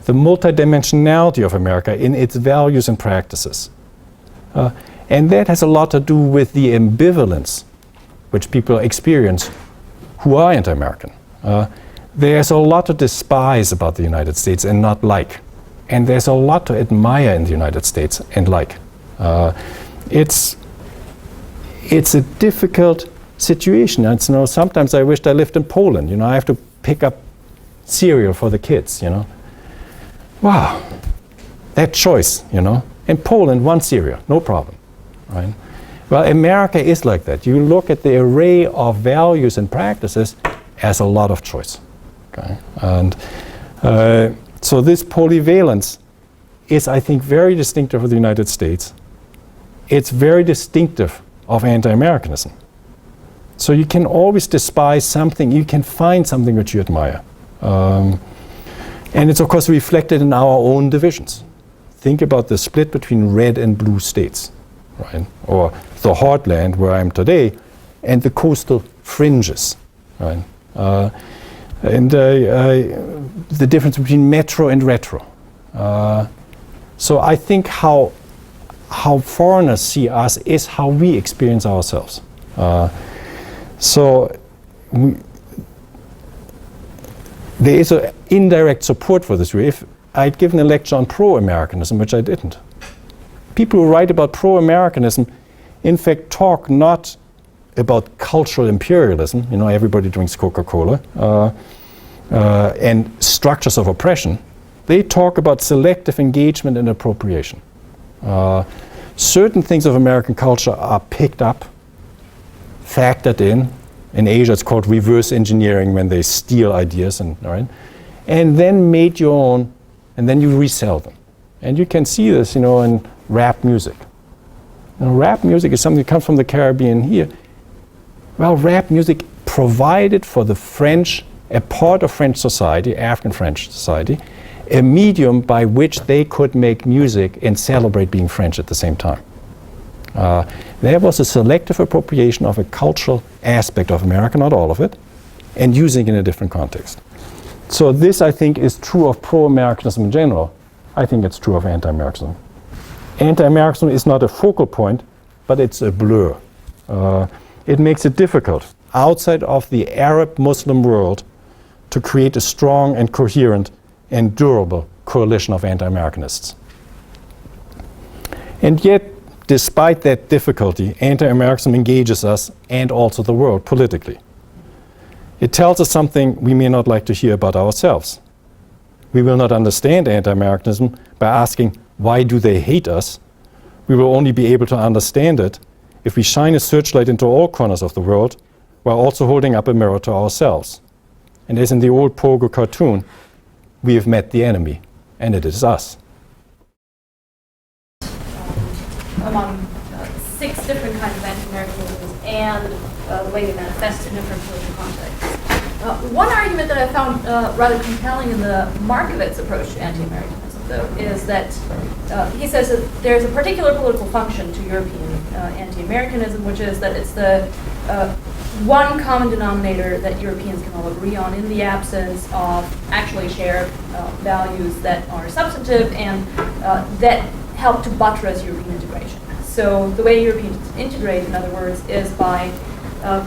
The multidimensionality of America in its values and practices. And that has a lot to do with the ambivalence which people experience who are anti-American. There's a lot to despise about the United States and not like. And there's a lot to admire in the United States and like. It's a difficult situation. And, you know, sometimes I wished I lived in Poland. You know, I have to pick up cereal for the kids, you know. Wow, that choice, you know. In Poland, one cereal, no problem, right? Well, America is like that. You look at the array of values and practices as a lot of choice, okay? And so this polyvalence is, I think, very distinctive of the United States. It's very distinctive of anti-Americanism. So you can always despise something, you can find something which you admire. And it's of course reflected in our own divisions. Think about the split between red and blue states, right? Or the heartland where I am today, and the coastal fringes, right? And the difference between metro and retro. So I think how foreigners see us is how we experience ourselves. So there is an indirect support for this view. If I'd given a lecture on pro-Americanism, which I didn't, people who write about pro-Americanism in fact talk not about cultural imperialism, you know, everybody drinks Coca-Cola, and structures of oppression. They talk about selective engagement and appropriation. Certain things of American culture are picked up, factored in. In Asia, it's called reverse engineering, when they steal ideas and then made your own, and then you resell them. And you can see this, you know, in rap music. You know, rap music is something that comes from the Caribbean here. Well, rap music provided for the French, a part of French society, African French society, a medium by which they could make music and celebrate being French at the same time. There was a selective appropriation of a cultural aspect of America, not all of it, and using it in a different context. So this, I think, is true of pro-Americanism in general. I think it's true of anti-Americanism. Anti-Americanism is not a focal point, but it's a blur. It makes it difficult, outside of the Arab-Muslim world, to create a strong and coherent and durable coalition of anti-Americanists. And yet, despite that difficulty, anti-Americanism engages us and also the world politically. It tells us something we may not like to hear about ourselves. We will not understand anti-Americanism by asking, why do they hate us? We will only be able to understand it if we shine a searchlight into all corners of the world while also holding up a mirror to ourselves. And as in the old Pogo cartoon, we have met the enemy. and it is us.
Among 6 different kinds of anti-Americanisms and the way they manifest in different political contexts. One argument that I found rather compelling in the Markovitz approach to anti-Americanism, though, is that he says that there's a particular political function to European anti-Americanism, which is that it's the one common denominator that Europeans can all agree on in the absence of actually shared values that are substantive and that help to buttress European integration. So the way Europeans integrate, in other words, is by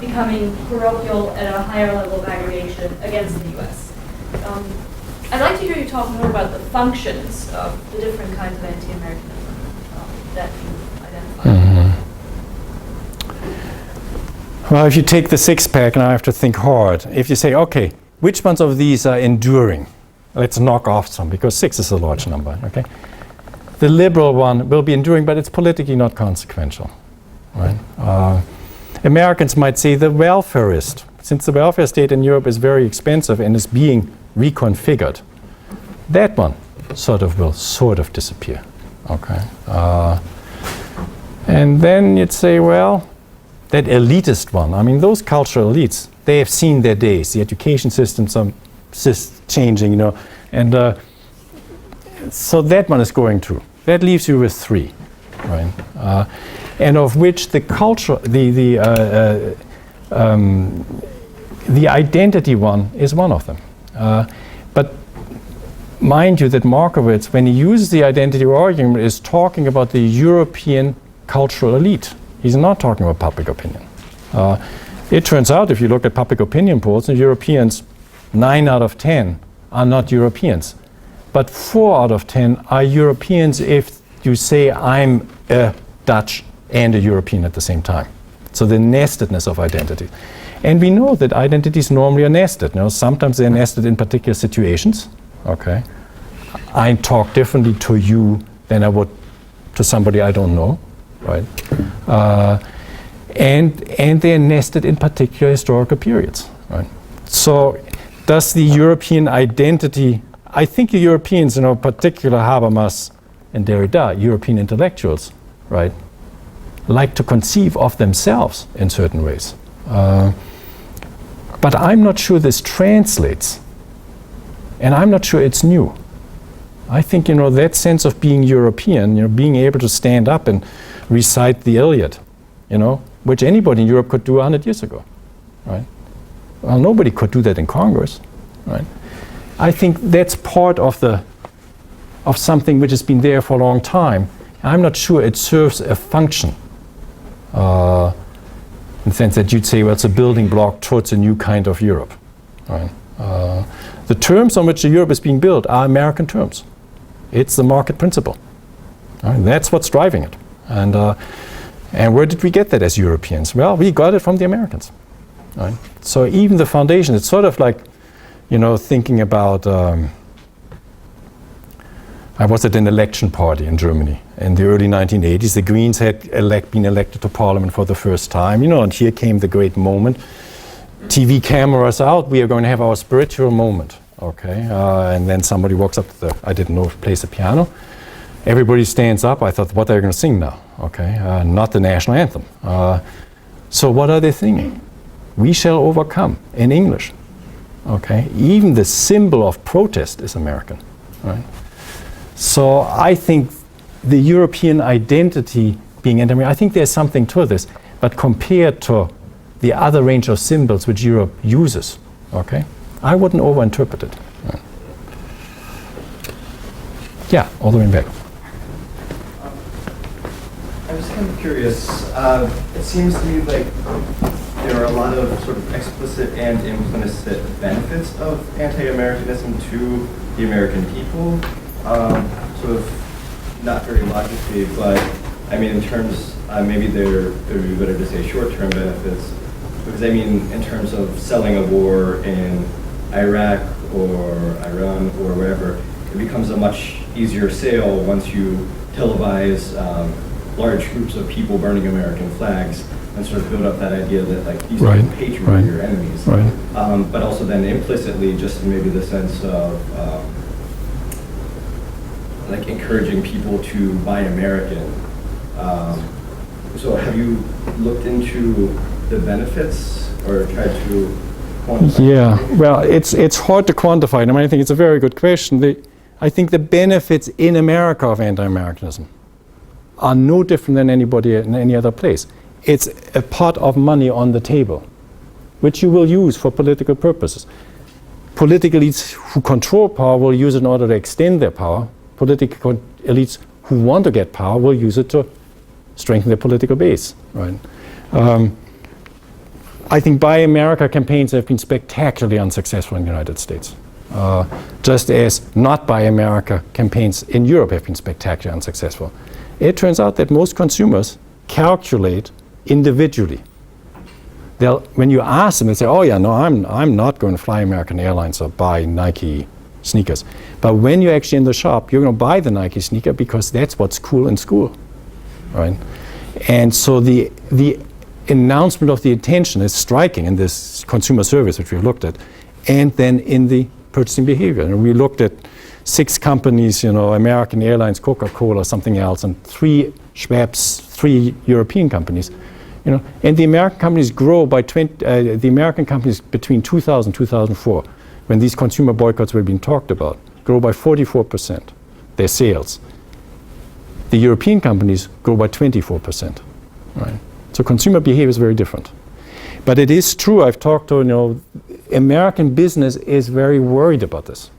becoming parochial at a higher level of aggregation against the US. I'd like to hear you talk more about the functions of the different kinds of anti-Americanism that you identify.
Mm-hmm. Well, if you take the 6-pack, now I have to think hard. If you say, okay, which ones of these are enduring? Let's knock off some, because 6 is a large number, okay? The liberal one will be enduring, but it's politically not consequential, right? Americans might say the welfarist, since the welfare state in Europe is very expensive and is being reconfigured. That one will disappear, okay? And then you'd say, well, that elitist one, I mean, those cultural elites, they have seen their days. The education systems are changing, you know, and so that one is going through. That leaves you with 3, right? And of which the culture, the identity one is one of them. But mind you that Markovitz, when he uses the identity argument, is talking about the European cultural elite. He's not talking about public opinion. It turns out, if you look at public opinion polls, the Europeans, 9 out of 10 are not Europeans. But 4 out of 10 are Europeans if you say I'm a Dutch and a European at the same time. So the nestedness of identity. And we know that identities normally are nested. You know, sometimes they're nested in particular situations. Okay, I talk differently to you than I would to somebody I don't know, right? And they're nested in particular historical periods, right? So does the European identity, I think the Europeans, you know, particular Habermas and Derrida, European intellectuals, right, like to conceive of themselves in certain ways. But I'm not sure this translates, and I'm not sure it's new. I think, you know, that sense of being European, you know, being able to stand up and recite the Iliad, you know, which anybody in Europe could do 100 years ago, right? Well, nobody could do that in Congress, right? I think that's part of something which has been there for a long time. I'm not sure it serves a function. In the sense that you'd say, well, it's a building block towards a new kind of Europe, right? The terms on which the Europe is being built are American terms. It's the market principle. Right? That's what's driving it. And where did we get that as Europeans? Well, we got it from the Americans. Right? So even the foundation, it's sort of like, you know, thinking about, I was at an election party in Germany in the early 1980s. The Greens had been elected to parliament for the first time, you know, and here came the great moment. TV cameras out, we are going to have our spiritual moment, okay? And then somebody walks up to I didn't know if it plays the piano. Everybody stands up. I thought, what are they going to sing now? Okay, not the national anthem. So what are they singing? We shall overcome in English, okay? Even the symbol of protest is American, right? So I think the European identity being anti-American, I think there's something to this, but compared to the other range of symbols which Europe uses, okay, I wouldn't overinterpret it. Right. Yeah, all the way back.
I was kind of curious. It seems to me like there are a lot of sort of explicit and implicit benefits of anti-Americanism to the American people. Sort of not very logically, but I mean in terms, maybe it would be better to say short-term benefits, because I mean in terms of selling a war in Iraq or Iran or wherever, it becomes a much easier sale once you televise large groups of people burning American flags and sort of build up that idea that like these are patriots are your enemies. Right. But also then implicitly just maybe the sense of like encouraging people to buy American. So have you looked into the benefits or tried to quantify?
Yeah, well, it's hard to quantify. I mean, I think it's a very good question. I think the benefits in America of anti-Americanism are no different than anybody in any other place. It's a pot of money on the table, which you will use for political purposes. Political elites who control power will use it in order to extend their power. Political elites who want to get power will use it to strengthen their political base. Right? I think Buy America campaigns have been spectacularly unsuccessful in the United States. Just as Not Buy America campaigns in Europe have been spectacularly unsuccessful. It turns out that most consumers calculate individually. When you ask them, they say, oh yeah, no, I'm not going to fly American Airlines or buy Nike sneakers. But when you're actually in the shop, you're going to buy the Nike sneaker because that's what's cool in school, right? And so the announcement of the intention is striking in this consumer surveys which we've looked at, and then in the purchasing behavior. And we looked at 6 companies, American Airlines, Coca-Cola, something else, and 3 Schweppes, 3 European companies. And the American companies grow by the American companies between 2000 and 2004, when these consumer boycotts were being talked about, grow by 44%, their sales. The European companies grow by 24%, right? So consumer behavior is very different. But it is true, I've talked to, American business is very worried about this.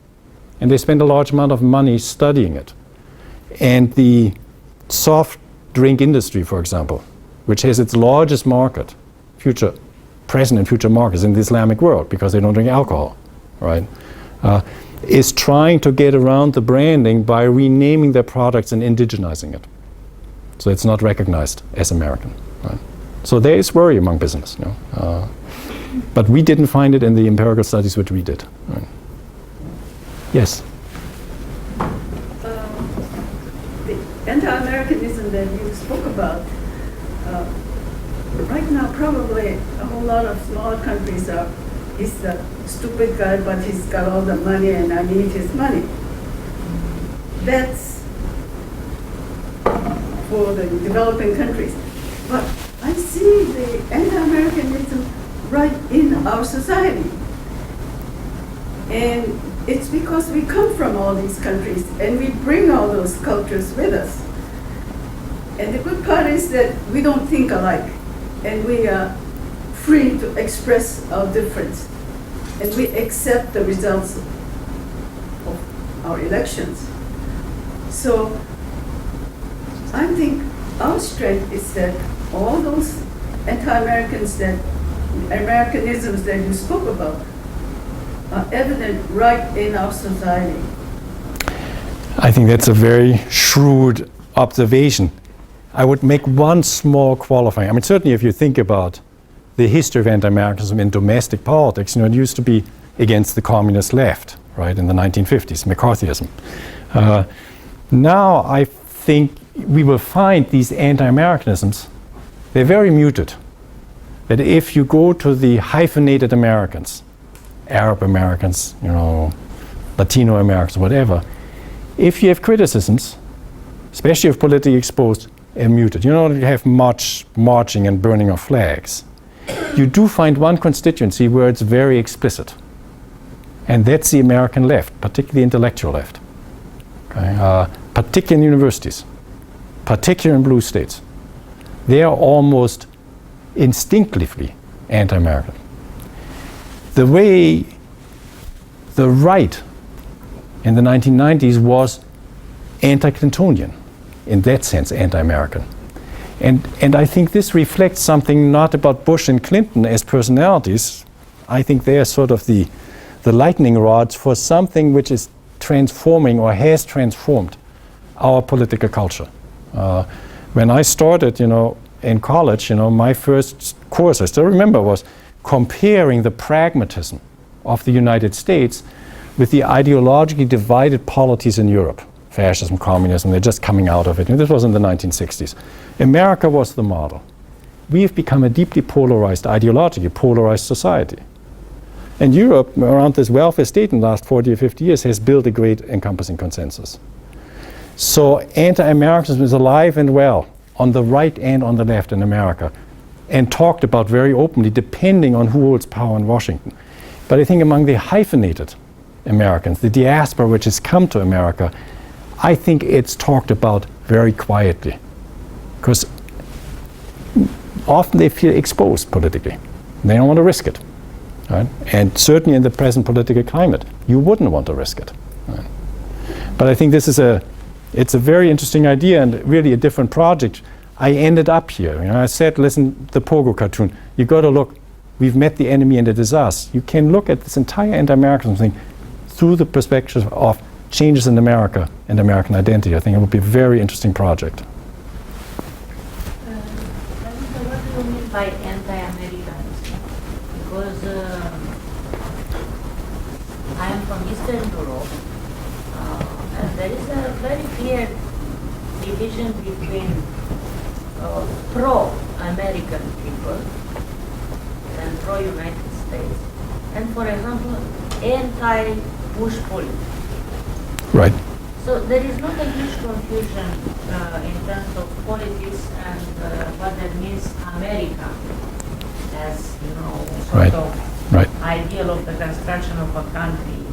And they spend a large amount of money studying it. And the soft drink industry, for example, which has its largest market, present and future markets in the Islamic world, because they don't drink alcohol, right? Is trying to get around the branding by renaming their products and indigenizing it. So it's not recognized as American, right? So there is worry among business, but we didn't find it in the empirical studies which we did. Right? Yes?
The anti-Americanism that you spoke about, right now probably a whole lot of small countries he's the stupid guy, but he's got all the money and I need his money. That's for the developing countries. But I see the anti-Americanism right in our society. And it's because we come from all these countries and we bring all those cultures with us. And the good part is that we don't think alike and we are free to express our difference. And we accept the results of our elections. So I think our strength is that all those anti-Americanisms that you spoke about are evident right in our society.
I think that's a very shrewd observation. I would make one small qualifying. I mean, certainly if you think about the history of anti-Americanism in domestic politics, it used to be against the communist left, right, in the 1950s, McCarthyism. Now I think we will find these anti-Americanisms, they're very muted. That if you go to the hyphenated Americans, Arab Americans, Latino Americans, whatever, if you have criticisms, especially if politically exposed, are muted. You don't have much marching and burning of flags. You do find one constituency where it's very explicit, and that's the American left, particularly the intellectual left, okay? Particularly in universities, particularly in blue states. They are almost instinctively anti-American. The way the right in the 1990s was anti-Clintonian, in that sense anti-American. And I think this reflects something not about Bush and Clinton as personalities. I think they are sort of the lightning rods for something which is transforming or has transformed our political culture. When I started, in college, my first course, I still remember, was comparing the pragmatism of the United States with the ideologically divided polities in Europe. Fascism, communism, they're just coming out of it. And this was in the 1960s. America was the model. We have become a deeply polarized, ideologically polarized society. And Europe, around this welfare state in the last 40 or 50 years, has built a great encompassing consensus. So anti-Americanism is alive and well on the right and on the left in America, and talked about very openly, depending on who holds power in Washington. But I think among the hyphenated Americans, the diaspora which has come to America, I think it's talked about very quietly, because often they feel exposed politically. They don't want to risk it. Right? And certainly in the present political climate, you wouldn't want to risk it. Right? But I think this is it's a very interesting idea and really a different project. I ended up here. I said, listen, the Pogo cartoon, you got to look, we've met the enemy and it is us. You can look at this entire anti-Americanism thing through the perspective of changes in America and American identity. I think it would be a very interesting project.
What do you mean by anti-Americanism? Because I am from Eastern Europe, and there is a very clear division between pro-American people and pro-United States, and for example, anti-Bush policy.
Right.
So there is not a huge confusion in terms of politics and what that means America as, sort of ideal of the construction of a country.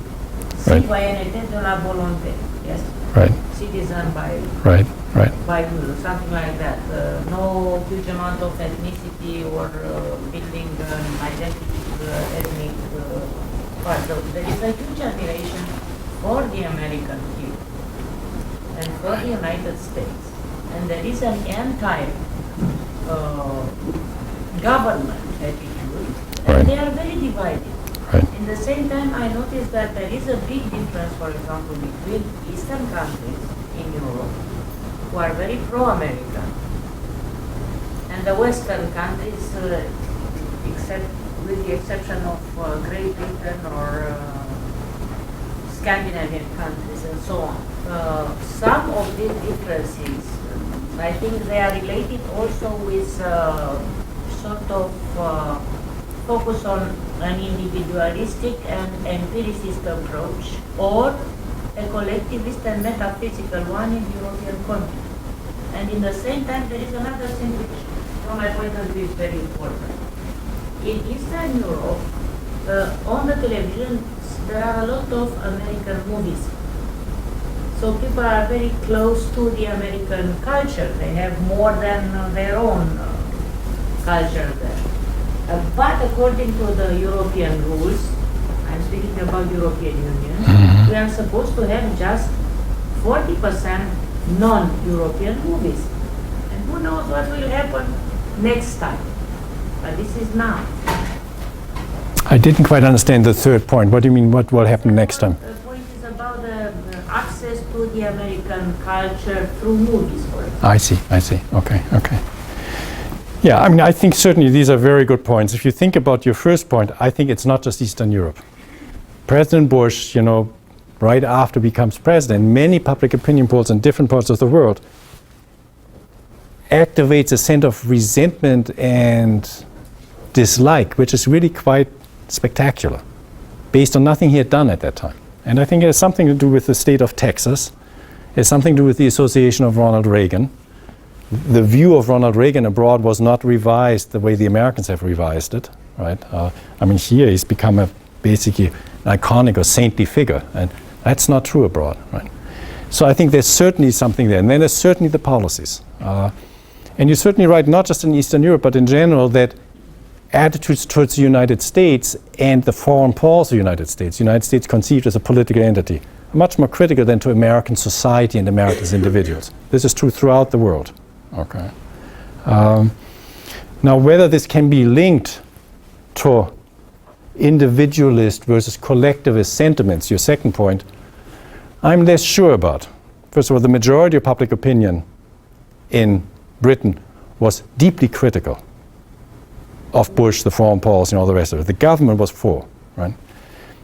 Citoyenneté de la volonté, yes?
Right.
Citizen by will, something like that. No huge amount of ethnicity or building an identity ethnic part. So there is a huge admiration for the American people and for the United States. And there is an anti-government attitude, and they are very divided. In the same time, I noticed that there is a big difference, for example, between Eastern countries in Europe, who are very pro-American, and the Western countries, with the exception of Great Britain or Scandinavian countries and so on. Some of these differences, I think they are related also with sort of focus on an individualistic and empiricist approach, or a collectivist and metaphysical one in the European continent. And in the same time, there is another thing which, from my point of view, is very important. In Eastern Europe, on the television, there are a lot of American movies. So people are very close to the American culture. They have more than their own culture there. But according to the European rules, I'm speaking about European Union, we are supposed to have just 40% non-European movies. And who knows what will happen next time. But this is now.
I didn't quite understand the third point. What do you mean, what will happen next time?
The point is about the access to the American culture through movies, for example.
I see. Okay. Yeah, I mean, I think certainly these are very good points. If you think about your first point, I think it's not just Eastern Europe. President Bush, right after he becomes president, many public opinion polls in different parts of the world activates a sense of resentment and dislike, which is really quite spectacular, based on nothing he had done at that time. And I think it has something to do with the state of Texas. It has something to do with the association of Ronald Reagan. The view of Ronald Reagan abroad was not revised the way the Americans have revised it, right? Here he's become basically an iconic or saintly figure, and that's not true abroad, right? So I think there's certainly something there. And then there's certainly the policies. And you're certainly right, not just in Eastern Europe, but in general, that attitudes towards the United States and the foreign policy of the United States conceived as a political entity, are much more critical than to American society and Americans individuals. This is true throughout the world. Okay. Now, whether this can be linked to individualist versus collectivist sentiments, your second point, I'm less sure about. First of all, the majority of public opinion in Britain was deeply critical of Bush, the foreign policy, and all the rest of it. The government was for, right?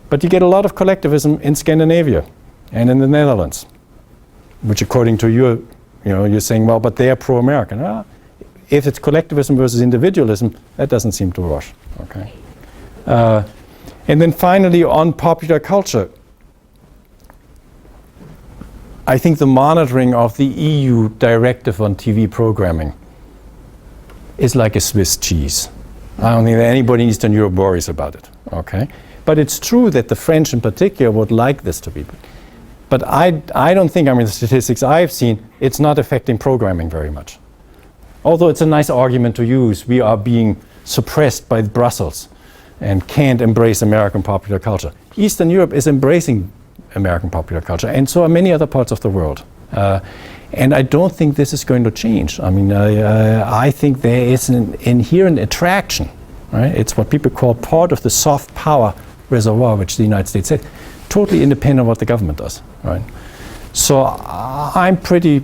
But you get a lot of collectivism in Scandinavia and in the Netherlands, which according to you, you're saying, well, but they are pro-American. If it's collectivism versus individualism, that doesn't seem to wash, okay? And then finally, on popular culture, I think the monitoring of the EU directive on TV programming is like a Swiss cheese. I don't think that anybody in Eastern Europe worries about it, okay? But it's true that the French in particular would like this to be. But I don't think, I mean, the statistics I've seen, it's not affecting programming very much. Although it's a nice argument to use, we are being suppressed by Brussels and can't embrace American popular culture. Eastern Europe is embracing American popular culture, and so are many other parts of the world. And I don't think this is going to change. I mean, I think there is an inherent attraction, right? It's what people call part of the soft power reservoir, which the United States has, totally independent of what the government does, right? So I'm pretty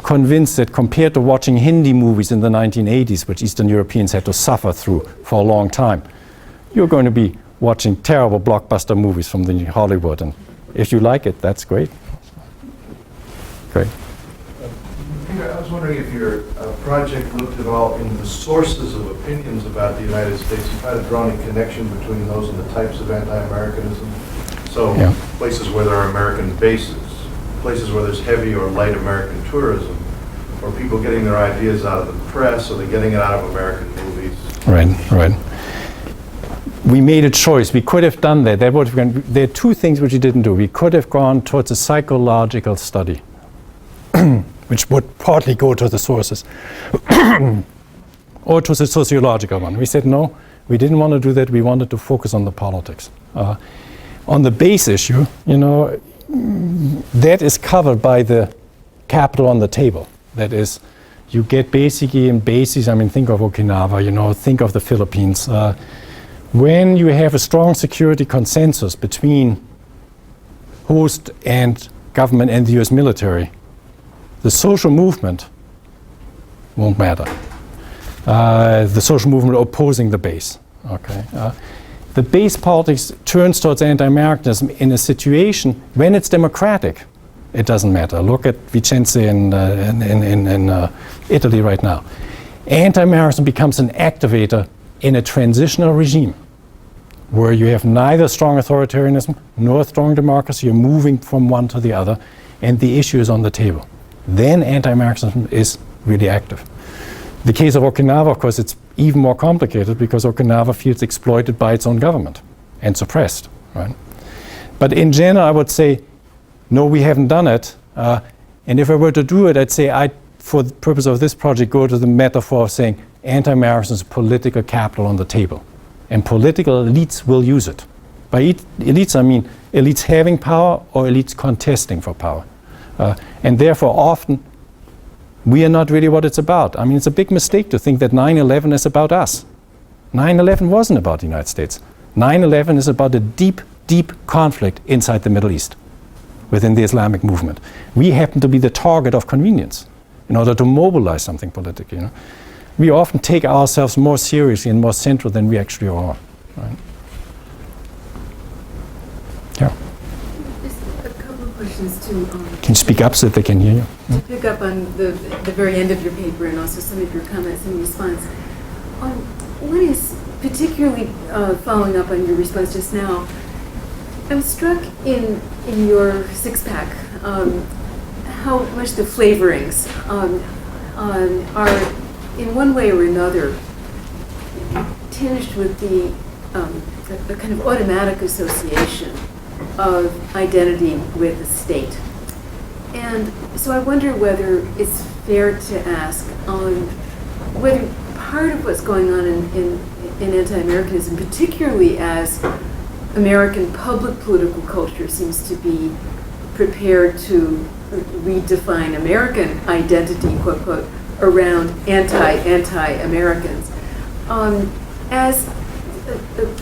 convinced that compared to watching Hindi movies in the 1980s, which Eastern Europeans had to suffer through for a long time, you're going to be watching terrible blockbuster movies from the Hollywood, and if you like it, that's great. Great.
Peter, I was wondering if your project looked at all into the sources of opinions about the United States. You tried to draw any connection between those and the types of anti-Americanism. So
Yeah.
places where there are American bases, places where there's heavy or light American tourism, or people getting their ideas out of the press, or they're getting it out of American movies.
Right, right. We made a choice. We could have done that. There are two things which we didn't do. We could have gone towards a psychological study, which would partly go to the sources, or to the sociological one. We said no, we didn't want to do that. We wanted to focus on the politics. On the base issue, you know, that is covered by the capital on the table. That is, you get basically in bases, I mean, think of Okinawa, you know, think of the Philippines. When you have a strong security consensus between host and government and the US military, the social movement won't matter. The social movement opposing the base, okay? The base politics turns towards anti-Americanism in a situation when it's democratic. It doesn't matter. Look at Vicenza in Italy right now. Anti-Americanism becomes an activator in a transitional regime where you have neither strong authoritarianism nor strong democracy. You're moving from one to the other, and the issue is on the table. Then anti-Americanism is really active. The case of Okinawa, of course, it's even more complicated because Okinawa feels exploited by its own government and suppressed, right? But in general, I would say, no, we haven't done it. And if I were to do it, I'd say for the purpose of this project, go to the metaphor of saying anti-Americanism is political capital on the table. And political elites will use it. By elites, I mean elites having power or elites contesting for power. And therefore, often, we are not really what it's about. I mean, it's a big mistake to think that 9/11 is about us. 9/11 wasn't about the United States. 9/11 is about a deep, deep conflict inside the Middle East, within the Islamic movement. We happen to be the target of convenience in order to mobilize something politically. You know? We often take ourselves more seriously and more central than we actually are. Right? Yeah.
Just a couple of questions to
Can you speak up so that they can hear you?
pick up on the very end of your paper and also some of your comments in response. One is particularly following up on your response just now. I'm struck in your six-pack how much the flavorings are, in one way or another, tinged with the kind of automatic association of identity with the state. And so I wonder whether it's fair to ask whether part of what's going on in anti-Americanism, particularly as American public political culture seems to be prepared to redefine American identity, quote, quote, around anti-Americans, as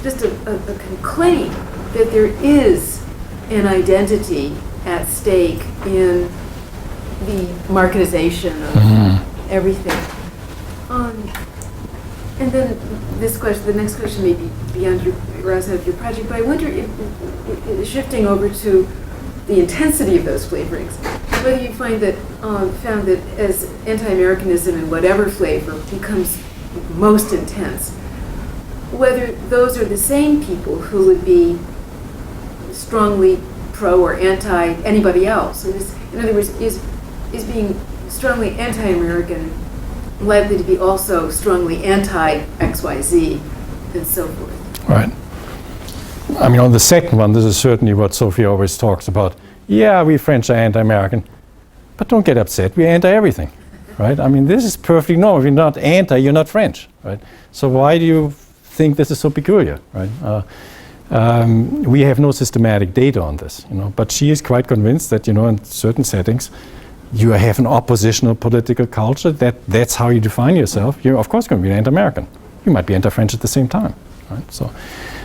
just a claim that there is an identity at stake in the marketization of everything. And then the next question may be beyond or outside of your project, but I wonder if, shifting over to the intensity of those flavorings, whether you found that as anti-Americanism in whatever flavor becomes most intense, whether those are the same people who would be strongly pro or anti anybody else. In other words, is being strongly anti-American likely to be also strongly anti-XYZ and so forth?
Right. I mean, on the second one, this is certainly what Sophie always talks about. Yeah, we French are anti-American, but don't get upset. We're anti-everything, right? I mean, this is perfectly normal. If you're not anti, you're not French, right? So why do you think this is so peculiar, right? We have no systematic data on this, but she is quite convinced that, in certain settings, you have an oppositional political culture, that's how you define yourself. You're, of course, going to be anti-American. You might be anti-French at the same time, right?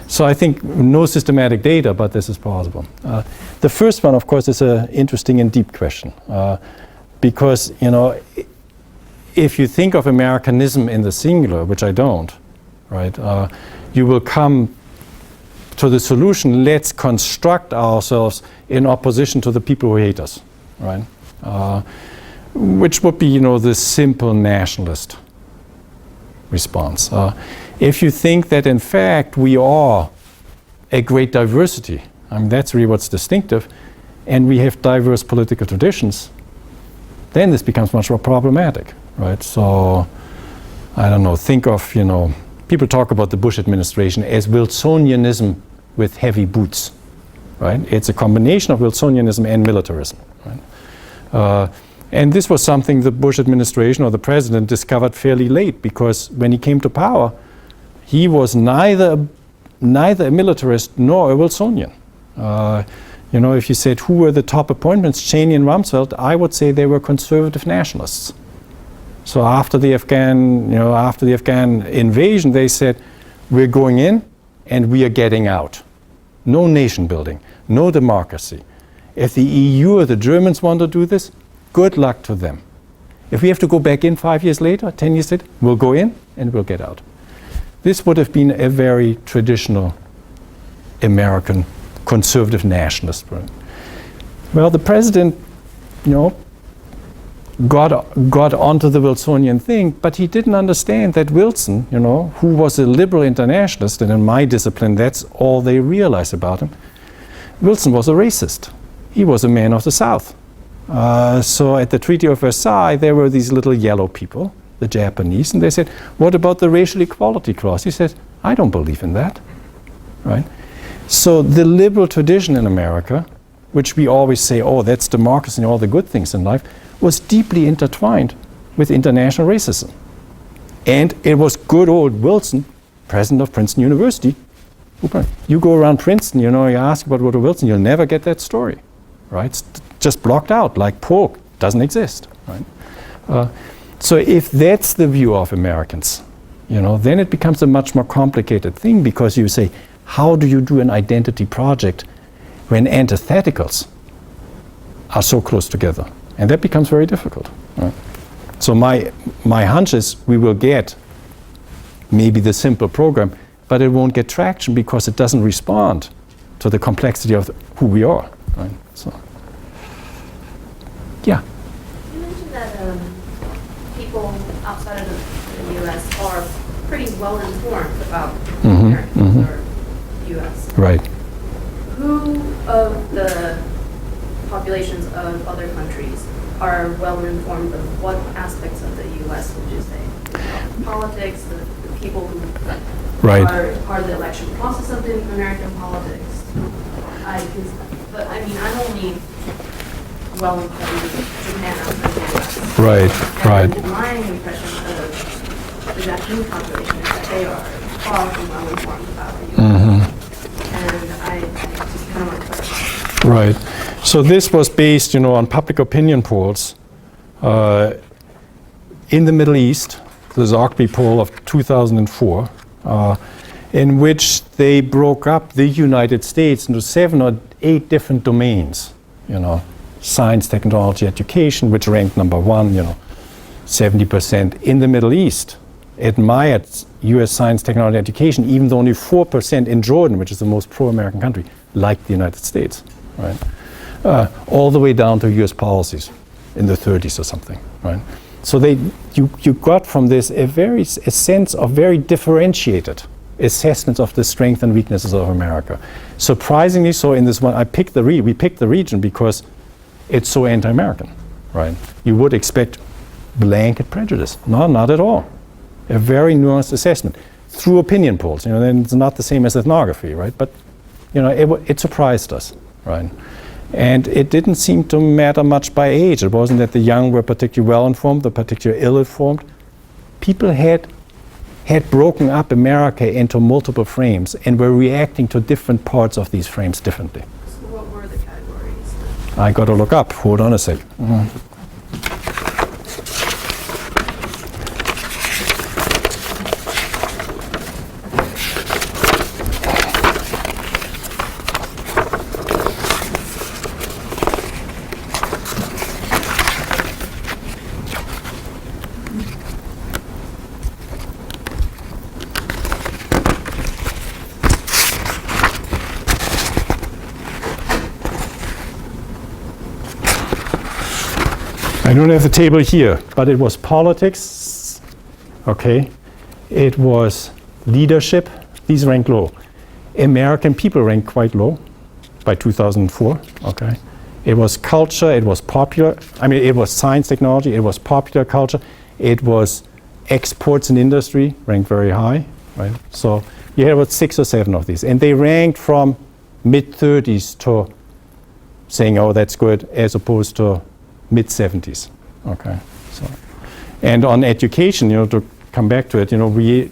So I think no systematic data, but this is possible. The first one, of course, is an interesting and deep question, because, if you think of Americanism in the singular, which I don't, right, you will come to the solution, let's construct ourselves in opposition to the people who hate us, right? Which would be, the simple nationalist response. If you think that in fact we are a great diversity, I mean that's really what's distinctive, and we have diverse political traditions, then this becomes much more problematic, right? So, I don't know, think of, people talk about the Bush administration as Wilsonianism with heavy boots, right? It's a combination of Wilsonianism and militarism, right? And this was something the Bush administration or the president discovered fairly late, because when he came to power, he was neither a militarist nor a Wilsonian. If you said who were the top appointments, Cheney and Rumsfeld, I would say they were conservative nationalists. So after the Afghan invasion, they said, we're going in and we are getting out. No nation building, no democracy. If the EU or the Germans want to do this, good luck to them. If we have to go back in 5 years later, 10 years later, we'll go in and we'll get out. This would have been a very traditional American conservative nationalist. Well, the president, got onto the Wilsonian thing, but he didn't understand that Wilson, who was a liberal internationalist, and in my discipline, that's all they realized about him. Wilson was a racist. He was a man of the South. So at the Treaty of Versailles, there were these little yellow people, the Japanese, and they said, what about the racial equality clause? He said, I don't believe in that, right? So the liberal tradition in America, which we always say, oh, that's democracy and all the good things in life, was deeply intertwined with international racism. And it was good old Wilson, president of Princeton University. You go around Princeton, you ask about Woodrow Wilson, you'll never get that story, right? It's just blocked out, like pork, doesn't exist, right? So if that's the view of Americans, then it becomes a much more complicated thing, because you say, how do you do an identity project when antithetical are so close together? And that becomes very difficult. Right? So my hunch is we will get maybe the simple program, but it won't get traction because it doesn't respond to the complexity of who we are. Right? So, yeah.
You mentioned that people outside of the U.S. are pretty well informed about Americans or U.S.
Right.
Who of the populations of other countries are well informed of what aspects of the U.S. would you say? Politics, the people who are part of the election process of the American politics. But I'm only well informed of Japan outside the U.S.
Right.
And my impression of the Japanese population is that they are far from well informed about the U.S. And I just kind of want to clarify.
Right. So this was based, on public opinion polls in the Middle East, the Zogby poll of 2004, in which they broke up the United States into 7 or 8 different domains. Science, technology, education, which ranked number 1, 70%. In the Middle East, admired U.S. science, technology, education, even though only 4% in Jordan, which is the most pro-American country, liked the United States, right? All the way down to U.S. policies in the 30s or something, right? So you got from this a sense of very differentiated assessments of the strengths and weaknesses of America. Surprisingly so in this one, we picked the region because it's so anti-American, right? You would expect blanket prejudice. No, not at all. A very nuanced assessment through opinion polls. Then it's not the same as ethnography, right? But it surprised us, right? And it didn't seem to matter much by age. It wasn't that the young were particularly well-informed or particularly ill-informed. People had broken up America into multiple frames and were reacting to different parts of these frames differently.
So what were the categories?
I got to look up. Hold on a sec. I don't have the table here, but it was politics, okay? It was leadership. These rank low. American people ranked quite low by 2004, okay? It was culture, it was popular, it was science, technology, it was popular culture, it was exports and industry, ranked very high, right? So you had about 6 or 7 of these, and they ranked from mid-30s to saying, oh, that's good, as opposed to mid-70s, okay? So, and on education, to come back to it, we,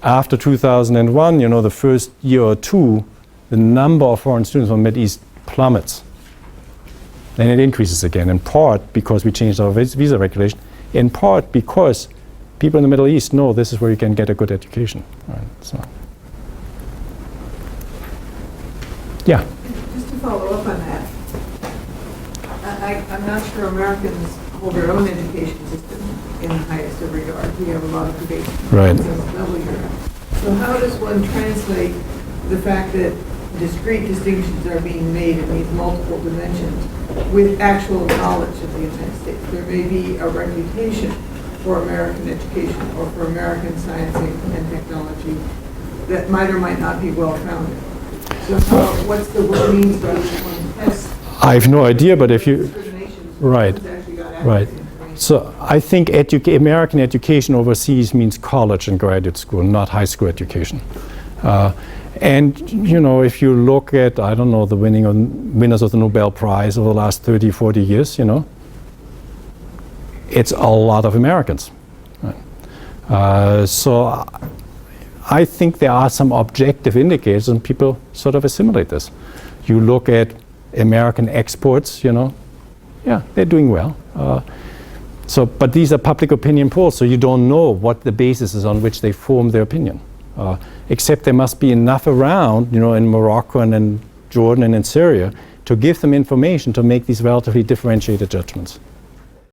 after 2001, the first year or two, the number of foreign students from the Middle East plummets. Then it increases again, in part because we changed our visa regulation, in part because people in the Middle East know this is where you can get a good education, right? So, yeah.
Just to follow up on that, I'm not sure Americans hold their own education system in the highest of regard. We have a lot of debates.
Right.
So how does one translate the fact that discrete distinctions are being made in these multiple dimensions with actual knowledge of the United States? There may be a reputation for American education or for American science and technology that might or might not be well-founded. So what's the means by which one tests?
I have no idea, but if you, right. So I think American education overseas means college and graduate school, not high school education. And if you look at, I don't know, the winners of the Nobel Prize over the last 30, 40 years, it's a lot of Americans. Right? So I think there are some objective indicators, and people sort of assimilate this. You look at American exports, yeah, they're doing well. But these are public opinion polls, so you don't know what the basis is on which they form their opinion. Except there must be enough around, in Morocco and in Jordan and in Syria, to give them information to make these relatively differentiated judgments.